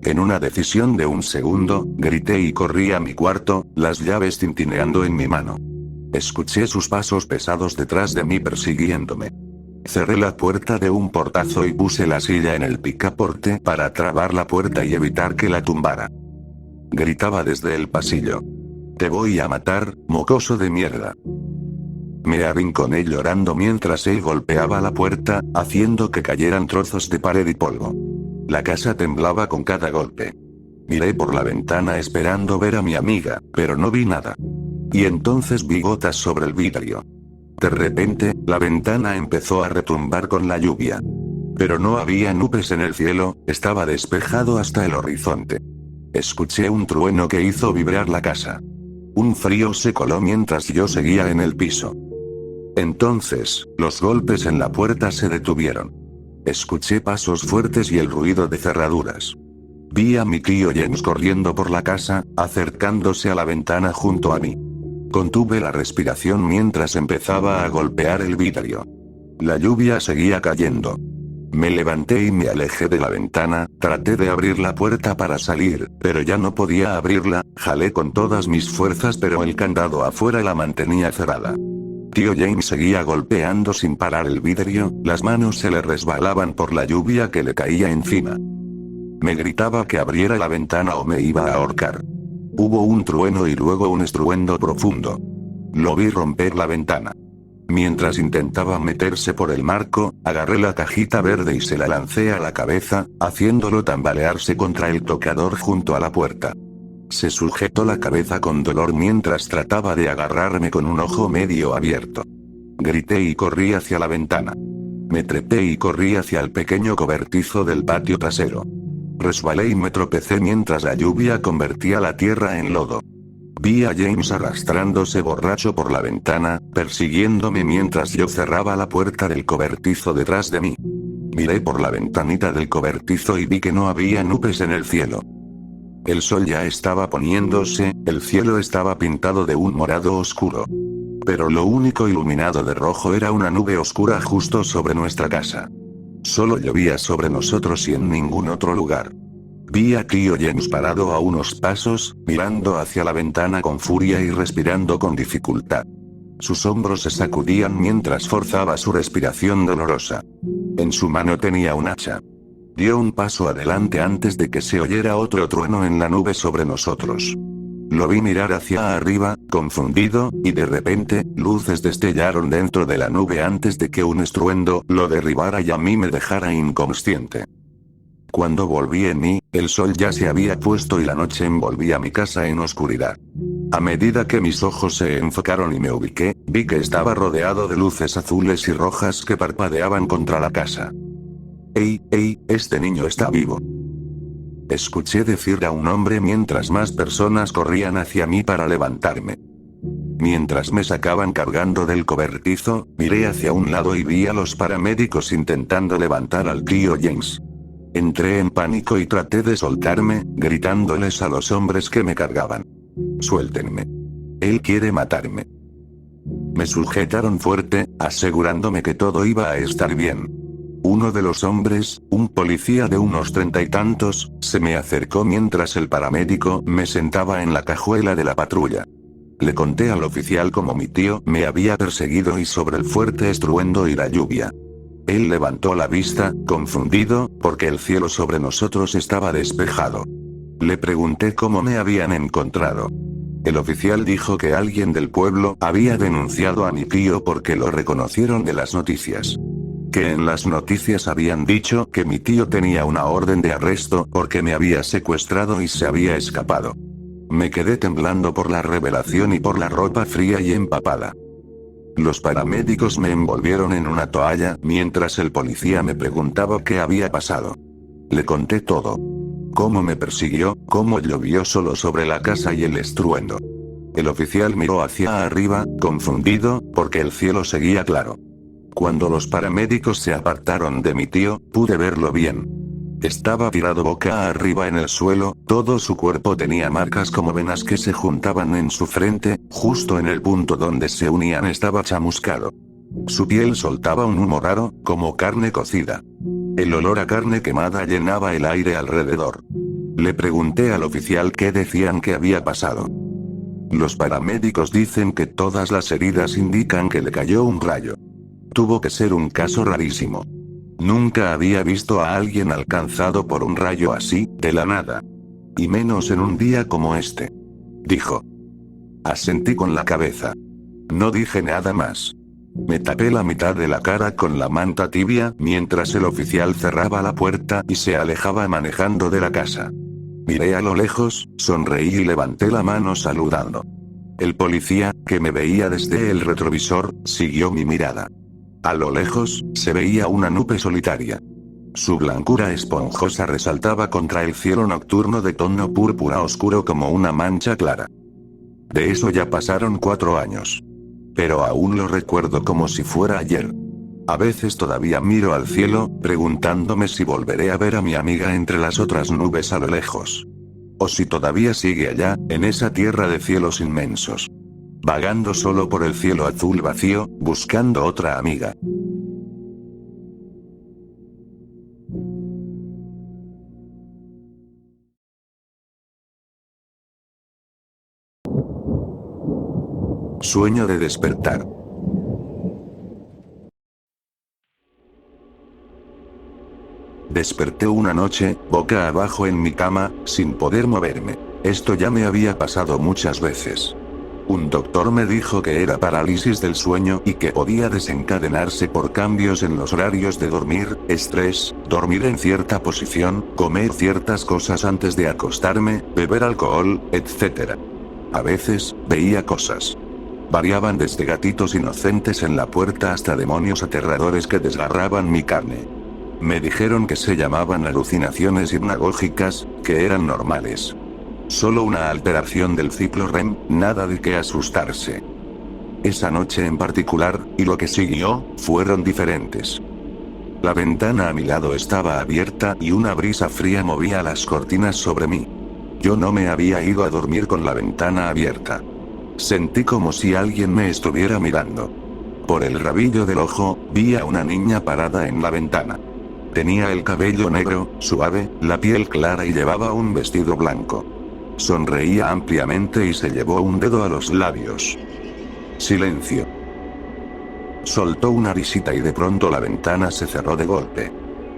En una decisión de un segundo, grité y corrí a mi cuarto, las llaves tintineando en mi mano. Escuché sus pasos pesados detrás de mí persiguiéndome. Cerré la puerta de un portazo y puse la silla en el picaporte para trabar la puerta y evitar que la tumbara. Gritaba desde el pasillo. Te voy a matar, mocoso de mierda. Me arrinconé llorando mientras él golpeaba la puerta, haciendo que cayeran trozos de pared y polvo. La casa temblaba con cada golpe. Miré por la ventana esperando ver a mi amiga, pero no vi nada. Y entonces vi gotas sobre el vidrio. De repente, la ventana empezó a retumbar con la lluvia. Pero no había nubes en el cielo, estaba despejado hasta el horizonte. Escuché un trueno que hizo vibrar la casa. Un frío se coló mientras yo seguía en el piso. Entonces, los golpes en la puerta se detuvieron. Escuché pasos fuertes y el ruido de cerraduras. Vi a mi tío James corriendo por la casa, acercándose a la ventana junto a mí. Contuve la respiración mientras empezaba a golpear el vidrio. La lluvia seguía cayendo. Me levanté y me alejé de la ventana, traté de abrir la puerta para salir, pero ya no podía abrirla, jalé con todas mis fuerzas pero el candado afuera la mantenía cerrada. Tío James seguía golpeando sin parar el vidrio, las manos se le resbalaban por la lluvia que le caía encima. Me gritaba que abriera la ventana o me iba a ahorcar. Hubo un trueno y luego un estruendo profundo. Lo vi romper la ventana. Mientras intentaba meterse por el marco, agarré la cajita verde y se la lancé a la cabeza, haciéndolo tambalearse contra el tocador junto a la puerta. Se sujetó la cabeza con dolor mientras trataba de agarrarme con un ojo medio abierto. Grité y corrí hacia la ventana. Me trepé y corrí hacia el pequeño cobertizo del patio trasero. Resbalé y me tropecé mientras la lluvia convertía la tierra en lodo. Vi a James arrastrándose borracho por la ventana, persiguiéndome mientras yo cerraba la puerta del cobertizo detrás de mí. Miré por la ventanita del cobertizo y vi que no había nubes en el cielo. El sol ya estaba poniéndose, el cielo estaba pintado de un morado oscuro. Pero lo único iluminado de rojo era una nube oscura justo sobre nuestra casa. Solo llovía sobre nosotros y en ningún otro lugar. Vi a tío James parado a unos pasos, mirando hacia la ventana con furia y respirando con dificultad. Sus hombros se sacudían mientras forzaba su respiración dolorosa. En su mano tenía un hacha. Dio un paso adelante antes de que se oyera otro trueno en la nube sobre nosotros. Lo vi mirar hacia arriba, confundido, y de repente, luces destellaron dentro de la nube antes de que un estruendo lo derribara y a mí me dejara inconsciente. Cuando volví en mí, el sol ya se había puesto y la noche envolvía mi casa en oscuridad. A medida que mis ojos se enfocaron y me ubiqué, vi que estaba rodeado de luces azules y rojas que parpadeaban contra la casa. ¡Ey, ey, este niño está vivo! Escuché decir a un hombre mientras más personas corrían hacia mí para levantarme. Mientras me sacaban cargando del cobertizo, miré hacia un lado y vi a los paramédicos intentando levantar al tío James. Entré en pánico y traté de soltarme, gritándoles a los hombres que me cargaban. «Suéltenme. Él quiere matarme». Me sujetaron fuerte, asegurándome que todo iba a estar bien. Uno de los hombres, un policía de unos 30 y tantos, se me acercó mientras el paramédico me sentaba en la cajuela de la patrulla. Le conté al oficial cómo mi tío me había perseguido y sobre el fuerte estruendo y la lluvia. Él levantó la vista, confundido, porque el cielo sobre nosotros estaba despejado. Le pregunté cómo me habían encontrado. El oficial dijo que alguien del pueblo había denunciado a mi tío porque lo reconocieron de las noticias. Que en las noticias habían dicho que mi tío tenía una orden de arresto porque me había secuestrado y se había escapado. Me quedé temblando por la revelación y por la ropa fría y empapada. Los paramédicos me envolvieron en una toalla mientras el policía me preguntaba qué había pasado. Le conté todo. Cómo me persiguió, cómo llovió solo sobre la casa y el estruendo. El oficial miró hacia arriba, confundido, porque el cielo seguía claro. Cuando los paramédicos se apartaron de mi tío, pude verlo bien. Estaba tirado boca arriba en el suelo, todo su cuerpo tenía marcas como venas que se juntaban en su frente, justo en el punto donde se unían estaba chamuscado. Su piel soltaba un humo raro, como carne cocida. El olor a carne quemada llenaba el aire alrededor. Le pregunté al oficial qué decían que había pasado. Los paramédicos dicen que todas las heridas indican que le cayó un rayo. Tuvo que ser un caso rarísimo. Nunca había visto a alguien alcanzado por un rayo así, de la nada. Y menos en un día como este. Dijo. Asentí con la cabeza. No dije nada más. Me tapé la mitad de la cara con la manta tibia mientras el oficial cerraba la puerta y se alejaba manejando de la casa. Miré a lo lejos, sonreí y levanté la mano saludando. El policía, que me veía desde el retrovisor, siguió mi mirada. A lo lejos, se veía una nube solitaria. Su blancura esponjosa resaltaba contra el cielo nocturno de tono púrpura oscuro como una mancha clara. De eso ya pasaron 4 años. Pero aún lo recuerdo como si fuera ayer. A veces todavía miro al cielo, preguntándome si volveré a ver a mi amiga entre las otras nubes a lo lejos. O si todavía sigue allá, en esa tierra de cielos inmensos. Vagando solo por el cielo azul vacío, buscando otra amiga. Sueño de despertar. Desperté una noche, boca abajo en mi cama, sin poder moverme. Esto ya me había pasado muchas veces. Un doctor me dijo que era parálisis del sueño y que podía desencadenarse por cambios en los horarios de dormir, estrés, dormir en cierta posición, comer ciertas cosas antes de acostarme, beber alcohol, etc. A veces, veía cosas. Variaban desde gatitos inocentes en la puerta hasta demonios aterradores que desgarraban mi carne. Me dijeron que se llamaban alucinaciones hipnagógicas, que eran normales. Solo una alteración del ciclo REM, nada de qué asustarse. Esa noche en particular, y lo que siguió, fueron diferentes. La ventana a mi lado estaba abierta y una brisa fría movía las cortinas sobre mí. Yo no me había ido a dormir con la ventana abierta. Sentí como si alguien me estuviera mirando. Por el rabillo del ojo, vi a una niña parada en la ventana. Tenía el cabello negro, suave, la piel clara y llevaba un vestido blanco. Sonreía ampliamente y se llevó un dedo a los labios. Silencio. Soltó una risita y de pronto la ventana se cerró de golpe.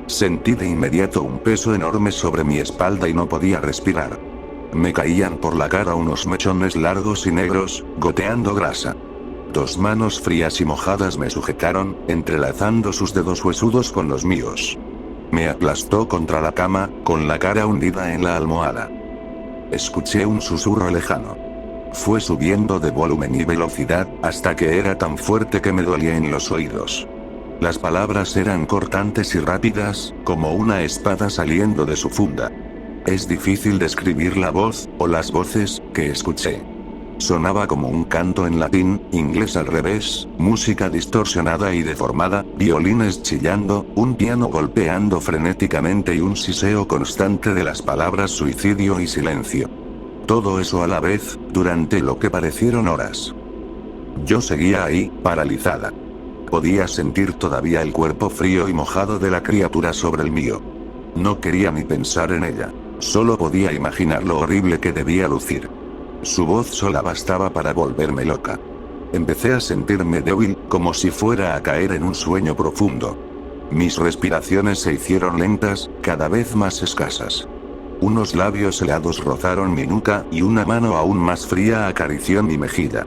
Sentí de inmediato un peso enorme sobre mi espalda y no podía respirar. Me caían por la cara unos mechones largos y negros, goteando grasa. Dos manos frías y mojadas me sujetaron, entrelazando sus dedos huesudos con los míos. Me aplastó contra la cama, con la cara hundida en la almohada. Escuché un susurro lejano. Fue subiendo de volumen y velocidad, hasta que era tan fuerte que me dolía en los oídos. Las palabras eran cortantes y rápidas, como una espada saliendo de su funda. Es difícil describir la voz, o las voces, que escuché. Sonaba como un canto en latín, inglés al revés, música distorsionada y deformada, violines chillando, un piano golpeando frenéticamente y un siseo constante de las palabras suicidio y silencio. Todo eso a la vez, durante lo que parecieron horas. Yo seguía ahí, paralizada. Podía sentir todavía el cuerpo frío y mojado de la criatura sobre el mío. No quería ni pensar en ella. Solo podía imaginar lo horrible que debía lucir. Su voz sola bastaba para volverme loca. Empecé a sentirme débil, como si fuera a caer en un sueño profundo. Mis respiraciones se hicieron lentas, cada vez más escasas. Unos labios helados rozaron mi nuca y una mano aún más fría acarició mi mejilla.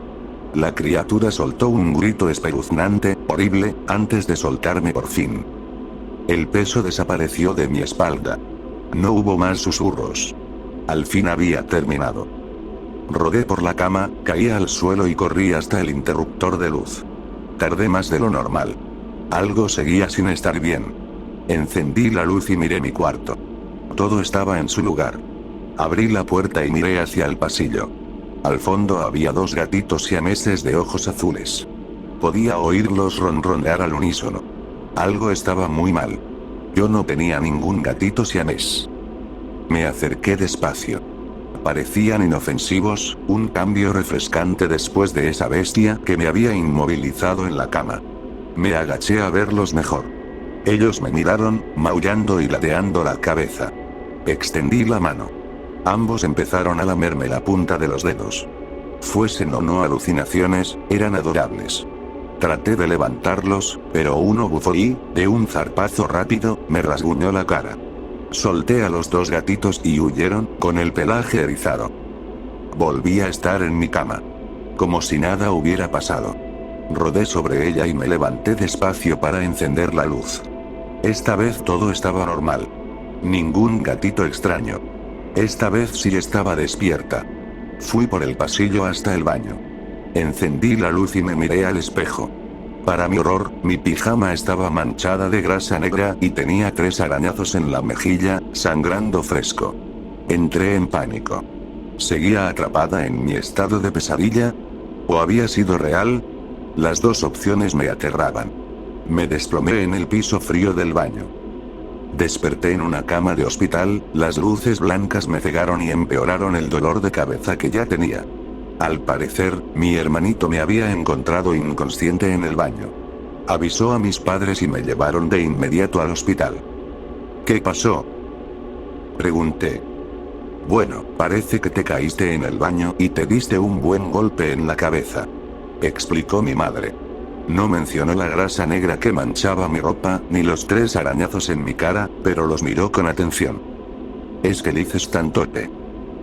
La criatura soltó un grito espeluznante, horrible, antes de soltarme por fin. El peso desapareció de mi espalda. No hubo más susurros. Al fin había terminado. Rodé por la cama, caí al suelo y corrí hasta el interruptor de luz. Tardé más de lo normal. Algo seguía sin estar bien. Encendí la luz y miré mi cuarto. Todo estaba en su lugar. Abrí la puerta y miré hacia el pasillo. Al fondo había dos gatitos siameses de ojos azules. Podía oírlos ronronear al unísono. Algo estaba muy mal. Yo no tenía ningún gatito siamés. Me acerqué despacio. Parecían inofensivos, un cambio refrescante después de esa bestia que me había inmovilizado en la cama. Me agaché a verlos mejor. Ellos me miraron, maullando y ladeando la cabeza. Extendí la mano. Ambos empezaron a lamerme la punta de los dedos. Fuesen o no alucinaciones, eran adorables. Traté de levantarlos, pero uno bufó y, de un zarpazo rápido, me rasguñó la cara. Solté a los dos gatitos y huyeron, con el pelaje erizado. Volví a estar en mi cama. Como si nada hubiera pasado. Rodé sobre ella y me levanté despacio para encender la luz. Esta vez todo estaba normal. Ningún gatito extraño. Esta vez sí estaba despierta. Fui por el pasillo hasta el baño. Encendí la luz y me miré al espejo. Para mi horror, mi pijama estaba manchada de grasa negra y tenía 3 arañazos en la mejilla, sangrando fresco. Entré en pánico. ¿Seguía atrapada en mi estado de pesadilla? ¿O había sido real? Las dos opciones me aterraban. Me desplomé en el piso frío del baño. Desperté en una cama de hospital, las luces blancas me cegaron y empeoraron el dolor de cabeza que ya tenía. Al parecer, mi hermanito me había encontrado inconsciente en el baño. Avisó a mis padres y me llevaron de inmediato al hospital. ¿Qué pasó?, pregunté. Bueno, parece que te caíste en el baño y te diste un buen golpe en la cabeza. explicó mi madre. No mencionó la grasa negra que manchaba mi ropa, ni los 3 arañazos en mi cara, pero los miró con atención. Es que Liz es tan torpe.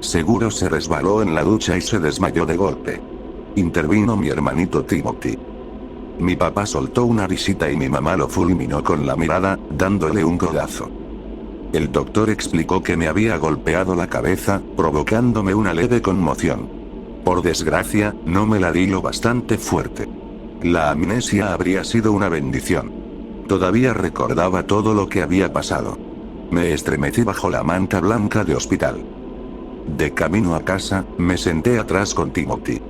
Seguro se resbaló en la ducha y se desmayó de golpe. Intervino mi hermanito Timothy. Mi papá soltó una risita y mi mamá lo fulminó con la mirada, dándole un codazo. El doctor explicó que me había golpeado la cabeza, provocándome una leve conmoción. Por desgracia, no me la di lo bastante fuerte. La amnesia habría sido una bendición. Todavía recordaba todo lo que había pasado. Me estremecí bajo la manta blanca de hospital. De camino a casa, me senté atrás con Timothy.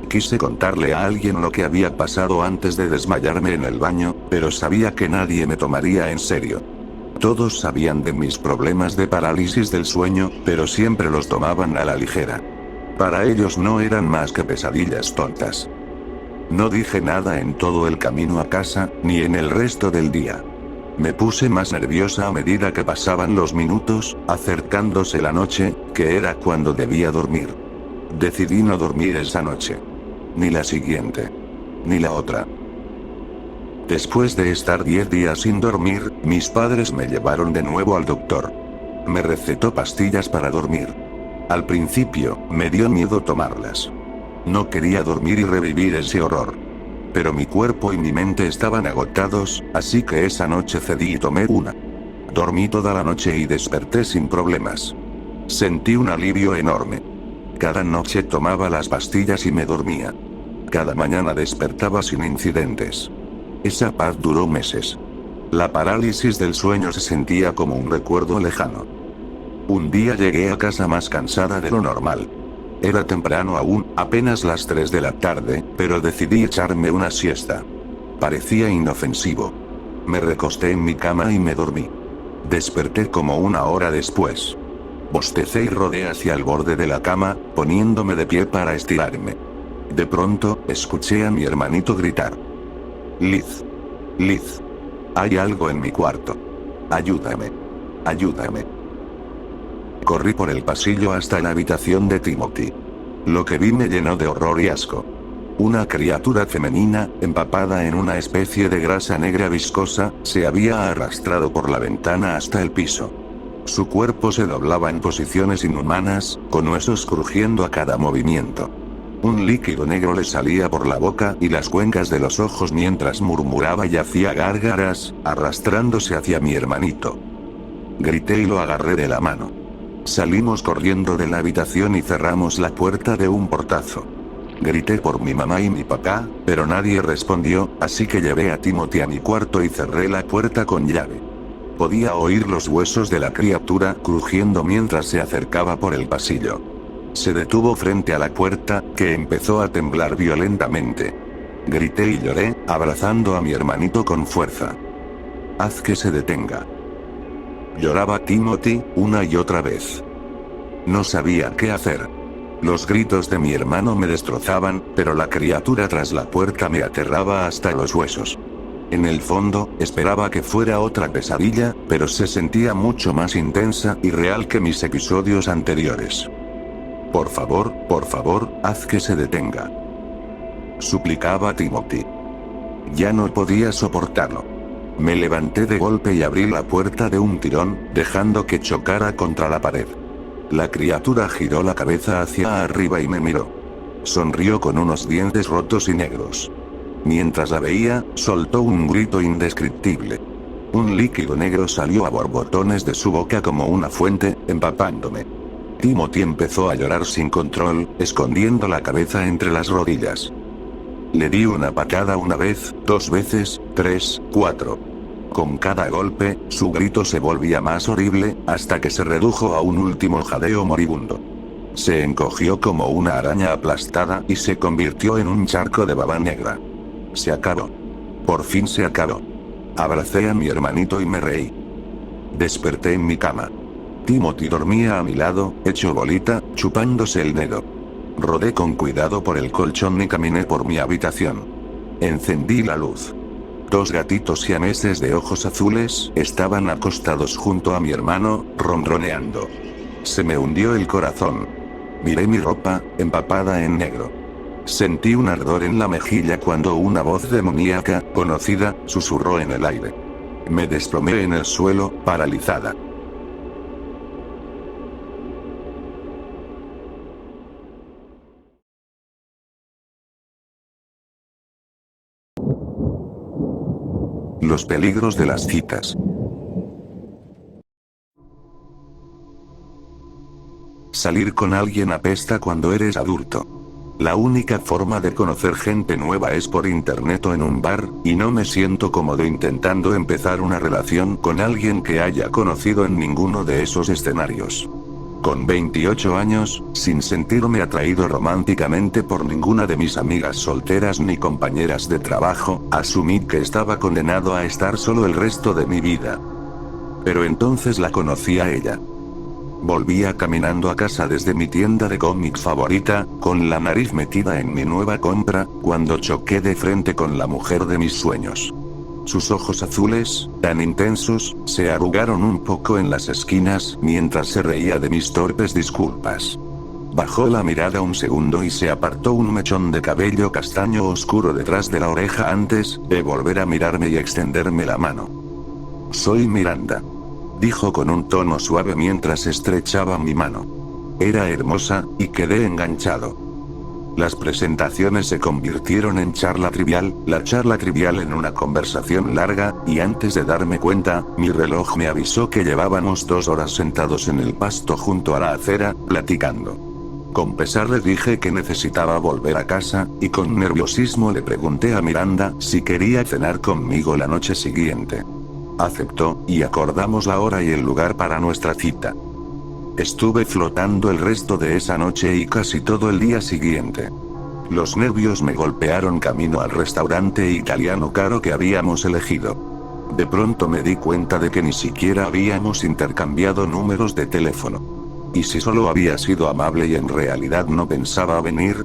Quise contarle a alguien lo que había pasado antes de desmayarme en el baño, pero sabía que nadie me tomaría en serio. Todos sabían de mis problemas de parálisis del sueño, pero siempre los tomaban a la ligera. Para ellos no eran más que pesadillas tontas. No dije nada en todo el camino a casa, ni en el resto del día. Me puse más nerviosa a medida que pasaban los minutos, acercándose la noche, que era cuando debía dormir. Decidí no dormir esa noche. Ni la siguiente. Ni la otra. Después de estar 10 días sin dormir, mis padres me llevaron de nuevo al doctor. Me recetó pastillas para dormir. Al principio, me dio miedo tomarlas. No quería dormir y revivir ese horror. Pero mi cuerpo y mi mente estaban agotados, así que esa noche cedí y tomé una. Dormí toda la noche y desperté sin problemas. Sentí un alivio enorme. Cada noche tomaba las pastillas y me dormía. Cada mañana despertaba sin incidentes. Esa paz duró meses. La parálisis del sueño se sentía como un recuerdo lejano. Un día llegué a casa más cansada de lo normal. Era temprano aún, apenas las 3 de la tarde, pero decidí echarme una siesta. Parecía inofensivo. Me recosté en mi cama y me dormí. Desperté como 1 hora después. Bostecé y rodé hacia el borde de la cama, poniéndome de pie para estirarme. De pronto, escuché a mi hermanito gritar. Liz. Liz. Hay algo en mi cuarto. Ayúdame. Ayúdame. Corrí por el pasillo hasta la habitación de Timothy. Lo que vi me llenó de horror y asco. Una criatura femenina, empapada en una especie de grasa negra viscosa, se había arrastrado por la ventana hasta el piso. Su cuerpo se doblaba en posiciones inhumanas, con huesos crujiendo a cada movimiento. Un líquido negro le salía por la boca y las cuencas de los ojos mientras murmuraba y hacía gárgaras, arrastrándose hacia mi hermanito. Grité y lo agarré de la mano. Salimos corriendo de la habitación y cerramos la puerta de un portazo. Grité por mi mamá y mi papá, pero nadie respondió, así que llevé a Timothy a mi cuarto y cerré la puerta con llave. Podía oír los huesos de la criatura crujiendo mientras se acercaba por el pasillo. Se detuvo frente a la puerta, que empezó a temblar violentamente. Grité y lloré, abrazando a mi hermanito con fuerza. Haz que se detenga. Lloraba Timothy, una y otra vez. No sabía qué hacer. Los gritos de mi hermano me destrozaban, pero la criatura tras la puerta me aterraba hasta los huesos. En el fondo, esperaba que fuera otra pesadilla, pero se sentía mucho más intensa y real que mis episodios anteriores. Por favor, haz que se detenga. Suplicaba Timothy. Ya no podía soportarlo. Me levanté de golpe y abrí la puerta de un tirón, dejando que chocara contra la pared. La criatura giró la cabeza hacia arriba y me miró. Sonrió con unos dientes rotos y negros. Mientras la veía, soltó un grito indescriptible. Un líquido negro salió a borbotones de su boca como una fuente, empapándome. Timothy empezó a llorar sin control, escondiendo la cabeza entre las rodillas. Le di una patada una vez, 2 veces, 3, 4. Con cada golpe, su grito se volvía más horrible, hasta que se redujo a un último jadeo moribundo. Se encogió como una araña aplastada y se convirtió en un charco de baba negra. Se acabó. Por fin se acabó. Abracé a mi hermanito y me reí. Desperté en mi cama. Timothy dormía a mi lado, hecho bolita, chupándose el dedo. Rodé con cuidado por el colchón y caminé por mi habitación. Encendí la luz. 2 gatitos siameses de ojos azules estaban acostados junto a mi hermano, ronroneando. Se me hundió el corazón. Miré mi ropa, empapada en negro. Sentí un ardor en la mejilla cuando una voz demoníaca, conocida, susurró en el aire. Me desplomé en el suelo, paralizada. Los peligros de las citas. Salir con alguien apesta cuando eres adulto. La única forma de conocer gente nueva es por internet o en un bar, y no me siento cómodo intentando empezar una relación con alguien que haya conocido en ninguno de esos escenarios. Con 28 años, sin sentirme atraído románticamente por ninguna de mis amigas solteras ni compañeras de trabajo, asumí que estaba condenado a estar solo el resto de mi vida. Pero entonces la conocí a ella. Volvía caminando a casa desde mi tienda de cómics favorita, con la nariz metida en mi nueva compra, cuando choqué de frente con la mujer de mis sueños. Sus ojos azules, tan intensos, se arrugaron un poco en las esquinas mientras se reía de mis torpes disculpas. Bajó la mirada un segundo y se apartó un mechón de cabello castaño oscuro detrás de la oreja antes de volver a mirarme y extenderme la mano. «Soy Miranda», dijo con un tono suave mientras estrechaba mi mano. Era hermosa, y quedé enganchado. Las presentaciones se convirtieron en charla trivial, la charla trivial en una conversación larga, y antes de darme cuenta, mi reloj me avisó que llevábamos 2 horas sentados en el pasto junto a la acera, platicando. Con pesar le dije que necesitaba volver a casa, y con nerviosismo le pregunté a Miranda si quería cenar conmigo la noche siguiente. Aceptó, y acordamos la hora y el lugar para nuestra cita. Estuve flotando el resto de esa noche y casi todo el día siguiente. Los nervios me golpearon camino al restaurante italiano caro que habíamos elegido. De pronto me di cuenta de que ni siquiera habíamos intercambiado números de teléfono. ¿Y si solo había sido amable y en realidad no pensaba venir?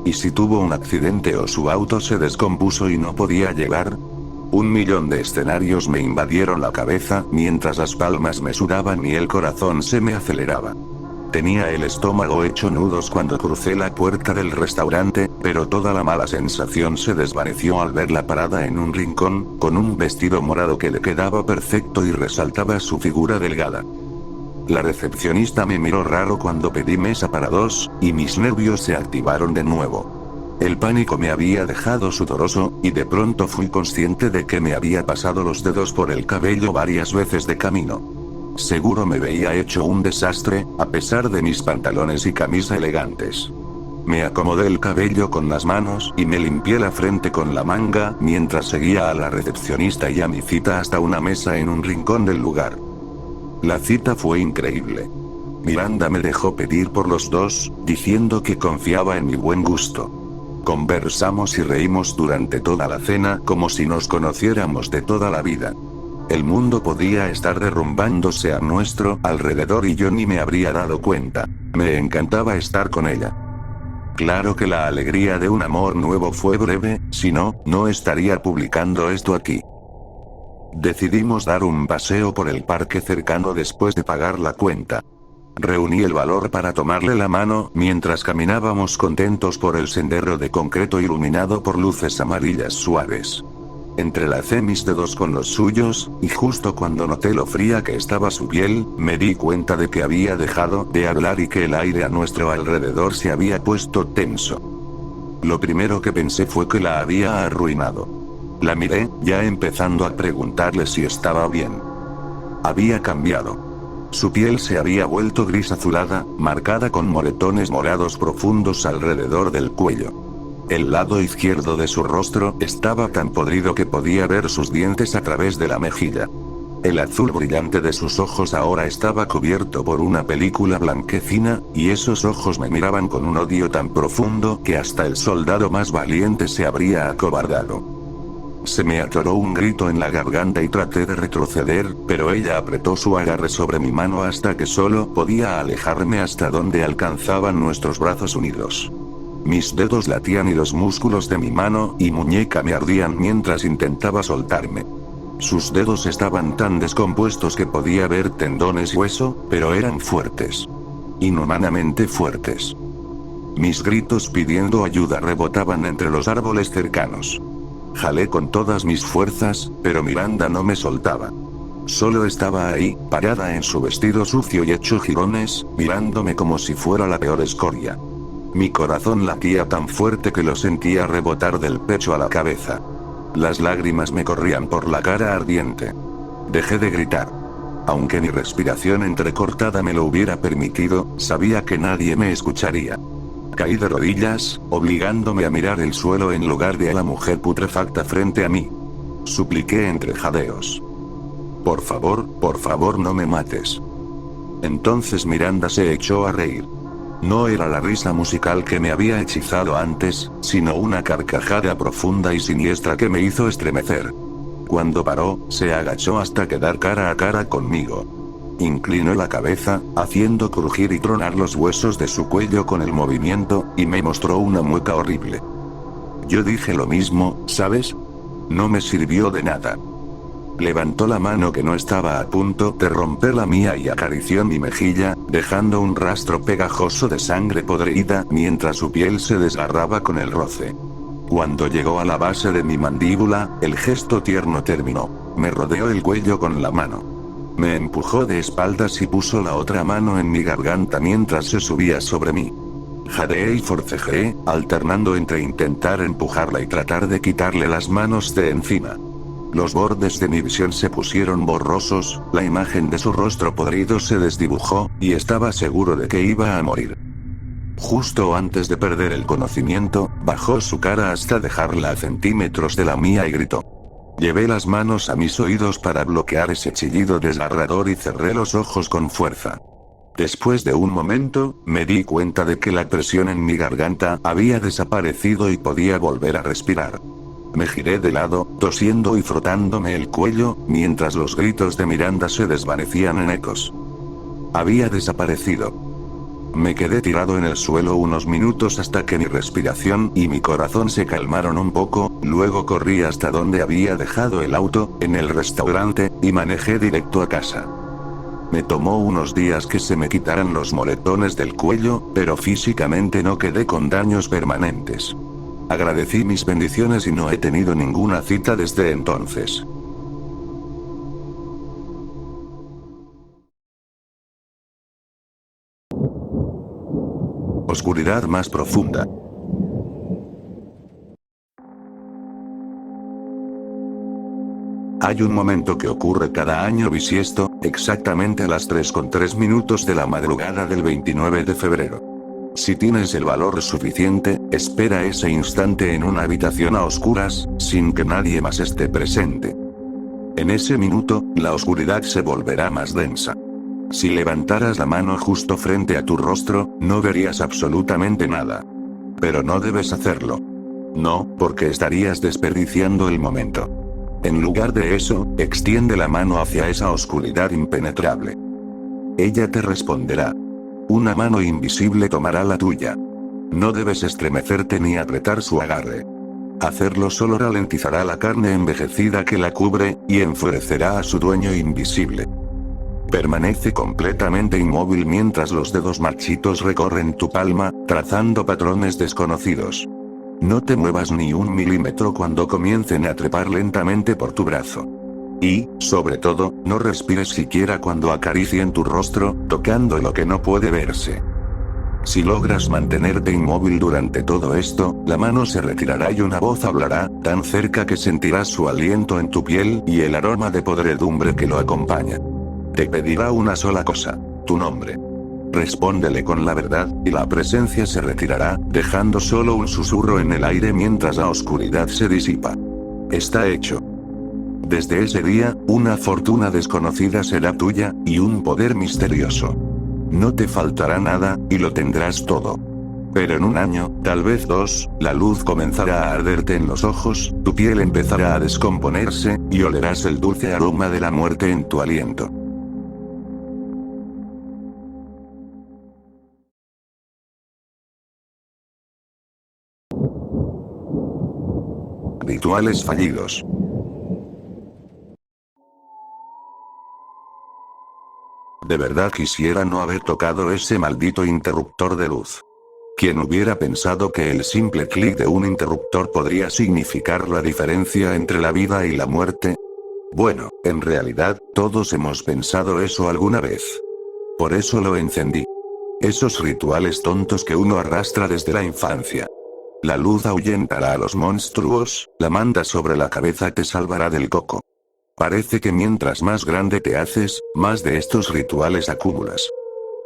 ¿Y si tuvo un accidente o su auto se descompuso y no podía llegar? 1.000.000 de escenarios me invadieron la cabeza mientras las palmas me sudaban y el corazón se me aceleraba. Tenía el estómago hecho nudos cuando crucé la puerta del restaurante, pero toda la mala sensación se desvaneció al verla parada en un rincón, con un vestido morado que le quedaba perfecto y resaltaba su figura delgada. La recepcionista me miró raro cuando pedí mesa para 2, y mis nervios se activaron de nuevo. El pánico me había dejado sudoroso, y de pronto fui consciente de que me había pasado los dedos por el cabello varias veces de camino. Seguro me veía hecho un desastre, a pesar de mis pantalones y camisa elegantes. Me acomodé el cabello con las manos y me limpié la frente con la manga mientras seguía a la recepcionista y a mi cita hasta una mesa en un rincón del lugar. La cita fue increíble. Miranda me dejó pedir por los dos, diciendo que confiaba en mi buen gusto. Conversamos y reímos durante toda la cena como si nos conociéramos de toda la vida. El mundo podía estar derrumbándose a nuestro alrededor y yo ni me habría dado cuenta. Me encantaba estar con ella. Claro que la alegría de un amor nuevo fue breve, si no, no estaría publicando esto aquí. Decidimos dar un paseo por el parque cercano después de pagar la cuenta. Reuní el valor para tomarle la mano mientras caminábamos contentos por el sendero de concreto iluminado por luces amarillas suaves. Entrelacé mis dedos con los suyos, y justo cuando noté lo fría que estaba su piel, me di cuenta de que había dejado de hablar y que el aire a nuestro alrededor se había puesto tenso. Lo primero que pensé fue que la había arruinado. La miré, ya empezando a preguntarle si estaba bien. Había cambiado. Su piel se había vuelto gris azulada, marcada con moretones morados profundos alrededor del cuello. El lado izquierdo de su rostro estaba tan podrido que podía ver sus dientes a través de la mejilla. El azul brillante de sus ojos ahora estaba cubierto por una película blanquecina, y esos ojos me miraban con un odio tan profundo que hasta el soldado más valiente se habría acobardado. Se me atoró un grito en la garganta y traté de retroceder, pero ella apretó su agarre sobre mi mano hasta que solo podía alejarme hasta donde alcanzaban nuestros brazos unidos. Mis dedos latían y los músculos de mi mano y muñeca me ardían mientras intentaba soltarme. Sus dedos estaban tan descompuestos que podía ver tendones y hueso, pero eran fuertes. Inhumanamente fuertes. Mis gritos pidiendo ayuda rebotaban entre los árboles cercanos. Jalé con todas mis fuerzas, pero Miranda no me soltaba. Solo estaba ahí, parada en su vestido sucio y hecho jirones, mirándome como si fuera la peor escoria. Mi corazón latía tan fuerte que lo sentía rebotar del pecho a la cabeza. Las lágrimas me corrían por la cara ardiente. Dejé de gritar. Aunque mi respiración entrecortada me lo hubiera permitido, sabía que nadie me escucharía. Caí de rodillas, obligándome a mirar el suelo en lugar de a la mujer putrefacta frente a mí. Supliqué entre jadeos. Por favor no me mates. Entonces Miranda se echó a reír. No era la risa musical que me había hechizado antes, sino una carcajada profunda y siniestra que me hizo estremecer. Cuando paró, se agachó hasta quedar cara a cara conmigo. Inclinó la cabeza, haciendo crujir y tronar los huesos de su cuello con el movimiento, y me mostró una mueca horrible. Yo dije lo mismo, ¿sabes? No me sirvió de nada. Levantó la mano que no estaba a punto de romper la mía y acarició mi mejilla, dejando un rastro pegajoso de sangre podrida mientras su piel se desgarraba con el roce. Cuando llegó a la base de mi mandíbula, el gesto tierno terminó. Me rodeó el cuello con la mano. Me empujó de espaldas y puso la otra mano en mi garganta mientras se subía sobre mí. Jadeé y forcejeé, alternando entre intentar empujarla y tratar de quitarle las manos de encima. Los bordes de mi visión se pusieron borrosos, la imagen de su rostro podrido se desdibujó, y estaba seguro de que iba a morir. Justo antes de perder el conocimiento, bajó su cara hasta dejarla a centímetros de la mía y gritó. Llevé las manos a mis oídos para bloquear ese chillido desgarrador y cerré los ojos con fuerza. Después de un momento, me di cuenta de que la presión en mi garganta había desaparecido y podía volver a respirar. Me giré de lado, tosiendo y frotándome el cuello, mientras los gritos de Miranda se desvanecían en ecos. Había desaparecido. Me quedé tirado en el suelo unos minutos hasta que mi respiración y mi corazón se calmaron un poco, luego corrí hasta donde había dejado el auto, en el restaurante, y manejé directo a casa. Me tomó unos días que se me quitaran los moretones del cuello, pero físicamente no quedé con daños permanentes. Agradecí mis bendiciones y no he tenido ninguna cita desde entonces. Oscuridad más profunda. Hay un momento que ocurre cada año bisiesto, exactamente a las 3:03 de la madrugada del 29 de febrero. Si tienes el valor suficiente, espera ese instante en una habitación a oscuras, sin que nadie más esté presente. En ese minuto, la oscuridad se volverá más densa. Si levantaras la mano justo frente a tu rostro, no verías absolutamente nada. Pero no debes hacerlo. No, porque estarías desperdiciando el momento. En lugar de eso, extiende la mano hacia esa oscuridad impenetrable. Ella te responderá. Una mano invisible tomará la tuya. No debes estremecerte ni apretar su agarre. Hacerlo solo ralentizará la carne envejecida que la cubre, y enfurecerá a su dueño invisible. Permanece completamente inmóvil mientras los dedos marchitos recorren tu palma, trazando patrones desconocidos. No te muevas ni un milímetro cuando comiencen a trepar lentamente por tu brazo. Y, sobre todo, no respires siquiera cuando acaricien tu rostro, tocando lo que no puede verse. Si logras mantenerte inmóvil durante todo esto, la mano se retirará y una voz hablará, tan cerca que sentirás su aliento en tu piel y el aroma de podredumbre que lo acompaña. Te pedirá una sola cosa, tu nombre. Respóndele con la verdad, y la presencia se retirará, dejando solo un susurro en el aire mientras la oscuridad se disipa. Está hecho. Desde ese día, una fortuna desconocida será tuya, y un poder misterioso. No te faltará nada, y lo tendrás todo. Pero en un año, tal vez 2, la luz comenzará a arderte en los ojos, tu piel empezará a descomponerse, y olerás el dulce aroma de la muerte en tu aliento. Rituales fallidos. De verdad quisiera no haber tocado ese maldito interruptor de luz. ¿Quién hubiera pensado que el simple clic de un interruptor podría significar la diferencia entre la vida y la muerte? Bueno, en realidad, todos hemos pensado eso alguna vez. Por eso lo encendí. Esos rituales tontos que uno arrastra desde la infancia. La luz ahuyentará a los monstruos, la manta sobre la cabeza te salvará del coco. Parece que mientras más grande te haces, más de estos rituales acumulas.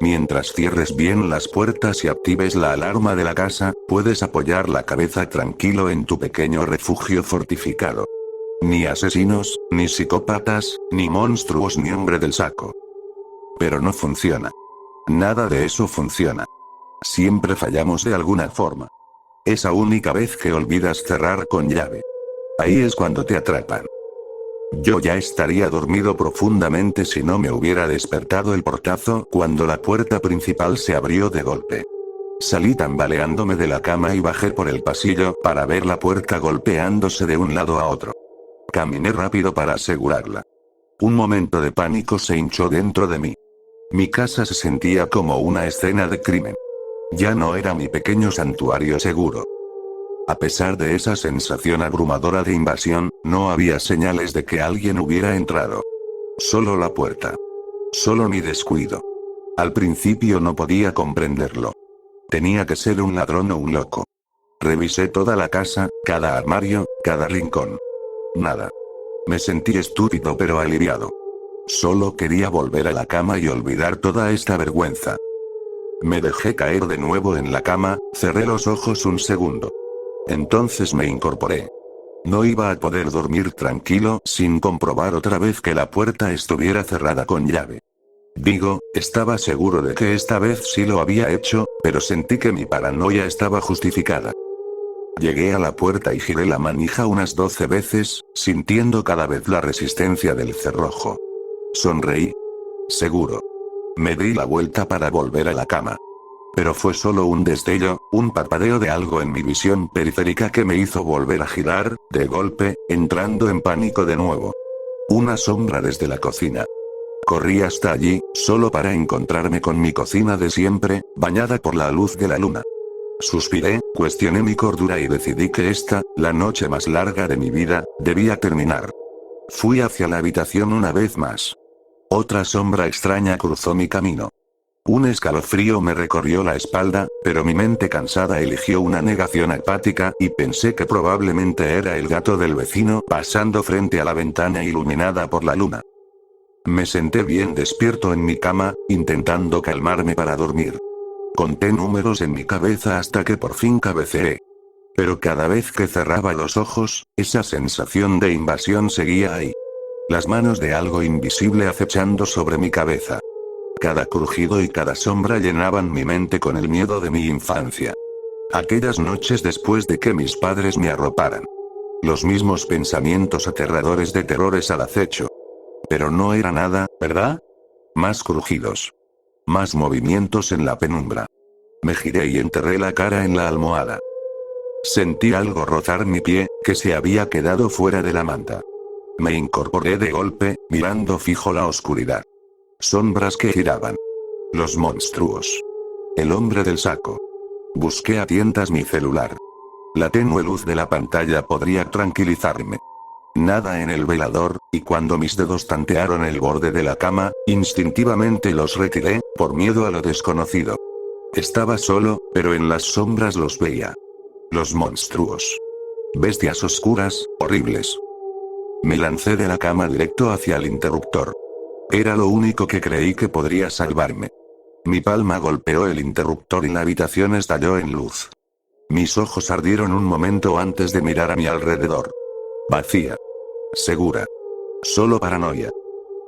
Mientras cierres bien las puertas y actives la alarma de la casa, puedes apoyar la cabeza tranquilo en tu pequeño refugio fortificado. Ni asesinos, ni psicópatas, ni monstruos ni hombre del saco. Pero no funciona. Nada de eso funciona. Siempre fallamos de alguna forma. Esa única vez que olvidas cerrar con llave. Ahí es cuando te atrapan. Yo ya estaría dormido profundamente si no me hubiera despertado el portazo cuando la puerta principal se abrió de golpe. Salí tambaleándome de la cama y bajé por el pasillo para ver la puerta golpeándose de un lado a otro. Caminé rápido para asegurarla. Un momento de pánico se hinchó dentro de mí. Mi casa se sentía como una escena de crimen. Ya no era mi pequeño santuario seguro. A pesar de esa sensación abrumadora de invasión, no había señales de que alguien hubiera entrado. Solo la puerta. Solo mi descuido. Al principio no podía comprenderlo. Tenía que ser un ladrón o un loco. Revisé toda la casa, cada armario, cada rincón. Nada. Me sentí estúpido pero aliviado. Solo quería volver a la cama y olvidar toda esta vergüenza. Me dejé caer de nuevo en la cama, cerré los ojos un segundo. Entonces me incorporé. No iba a poder dormir tranquilo sin comprobar otra vez que la puerta estuviera cerrada con llave. Digo, estaba seguro de que esta vez sí lo había hecho, pero sentí que mi paranoia estaba justificada. Llegué a la puerta y giré la manija unas 12 veces, sintiendo cada vez la resistencia del cerrojo. Sonreí. Seguro. Me di la vuelta para volver a la cama. Pero fue solo un destello, un parpadeo de algo en mi visión periférica que me hizo volver a girar, de golpe, entrando en pánico de nuevo. Una sombra desde la cocina. Corrí hasta allí, solo para encontrarme con mi cocina de siempre, bañada por la luz de la luna. Suspiré, cuestioné mi cordura y decidí que esta, la noche más larga de mi vida, debía terminar. Fui hacia la habitación una vez más. Otra sombra extraña cruzó mi camino. Un escalofrío me recorrió la espalda, pero mi mente cansada eligió una negación apática y pensé que probablemente era el gato del vecino pasando frente a la ventana iluminada por la luna. Me senté bien despierto en mi cama, intentando calmarme para dormir. Conté números en mi cabeza hasta que por fin cabeceé. Pero cada vez que cerraba los ojos, esa sensación de invasión seguía ahí. Las manos de algo invisible acechando sobre mi cabeza. Cada crujido y cada sombra llenaban mi mente con el miedo de mi infancia. Aquellas noches después de que mis padres me arroparan. Los mismos pensamientos aterradores de terrores al acecho. Pero no era nada, ¿verdad? Más crujidos. Más movimientos en la penumbra. Me giré y enterré la cara en la almohada. Sentí algo rozar mi pie, que se había quedado fuera de la manta. Me incorporé de golpe, mirando fijo la oscuridad. Sombras que giraban. Los monstruos. El hombre del saco. Busqué a tientas mi celular. La tenue luz de la pantalla podría tranquilizarme. Nada en el velador, y cuando mis dedos tantearon el borde de la cama, instintivamente los retiré, por miedo a lo desconocido. Estaba solo, pero en las sombras los veía. Los monstruos. Bestias oscuras, horribles. Me lancé de la cama directo hacia el interruptor. Era lo único que creí que podría salvarme. Mi palma golpeó el interruptor y la habitación estalló en luz. Mis ojos ardieron un momento antes de mirar a mi alrededor. Vacía. Segura. Solo paranoia.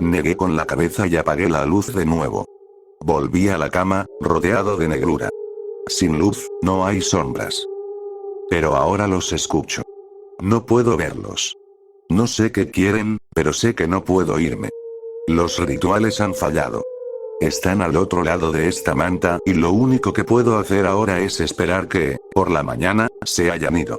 Negué con la cabeza y apagué la luz de nuevo. Volví a la cama, rodeado de negrura. Sin luz, no hay sombras. Pero ahora los escucho. No puedo verlos. No sé qué quieren, pero sé que no puedo irme. Los rituales han fallado. Están al otro lado de esta manta y lo único que puedo hacer ahora es esperar que, por la mañana, se hayan ido.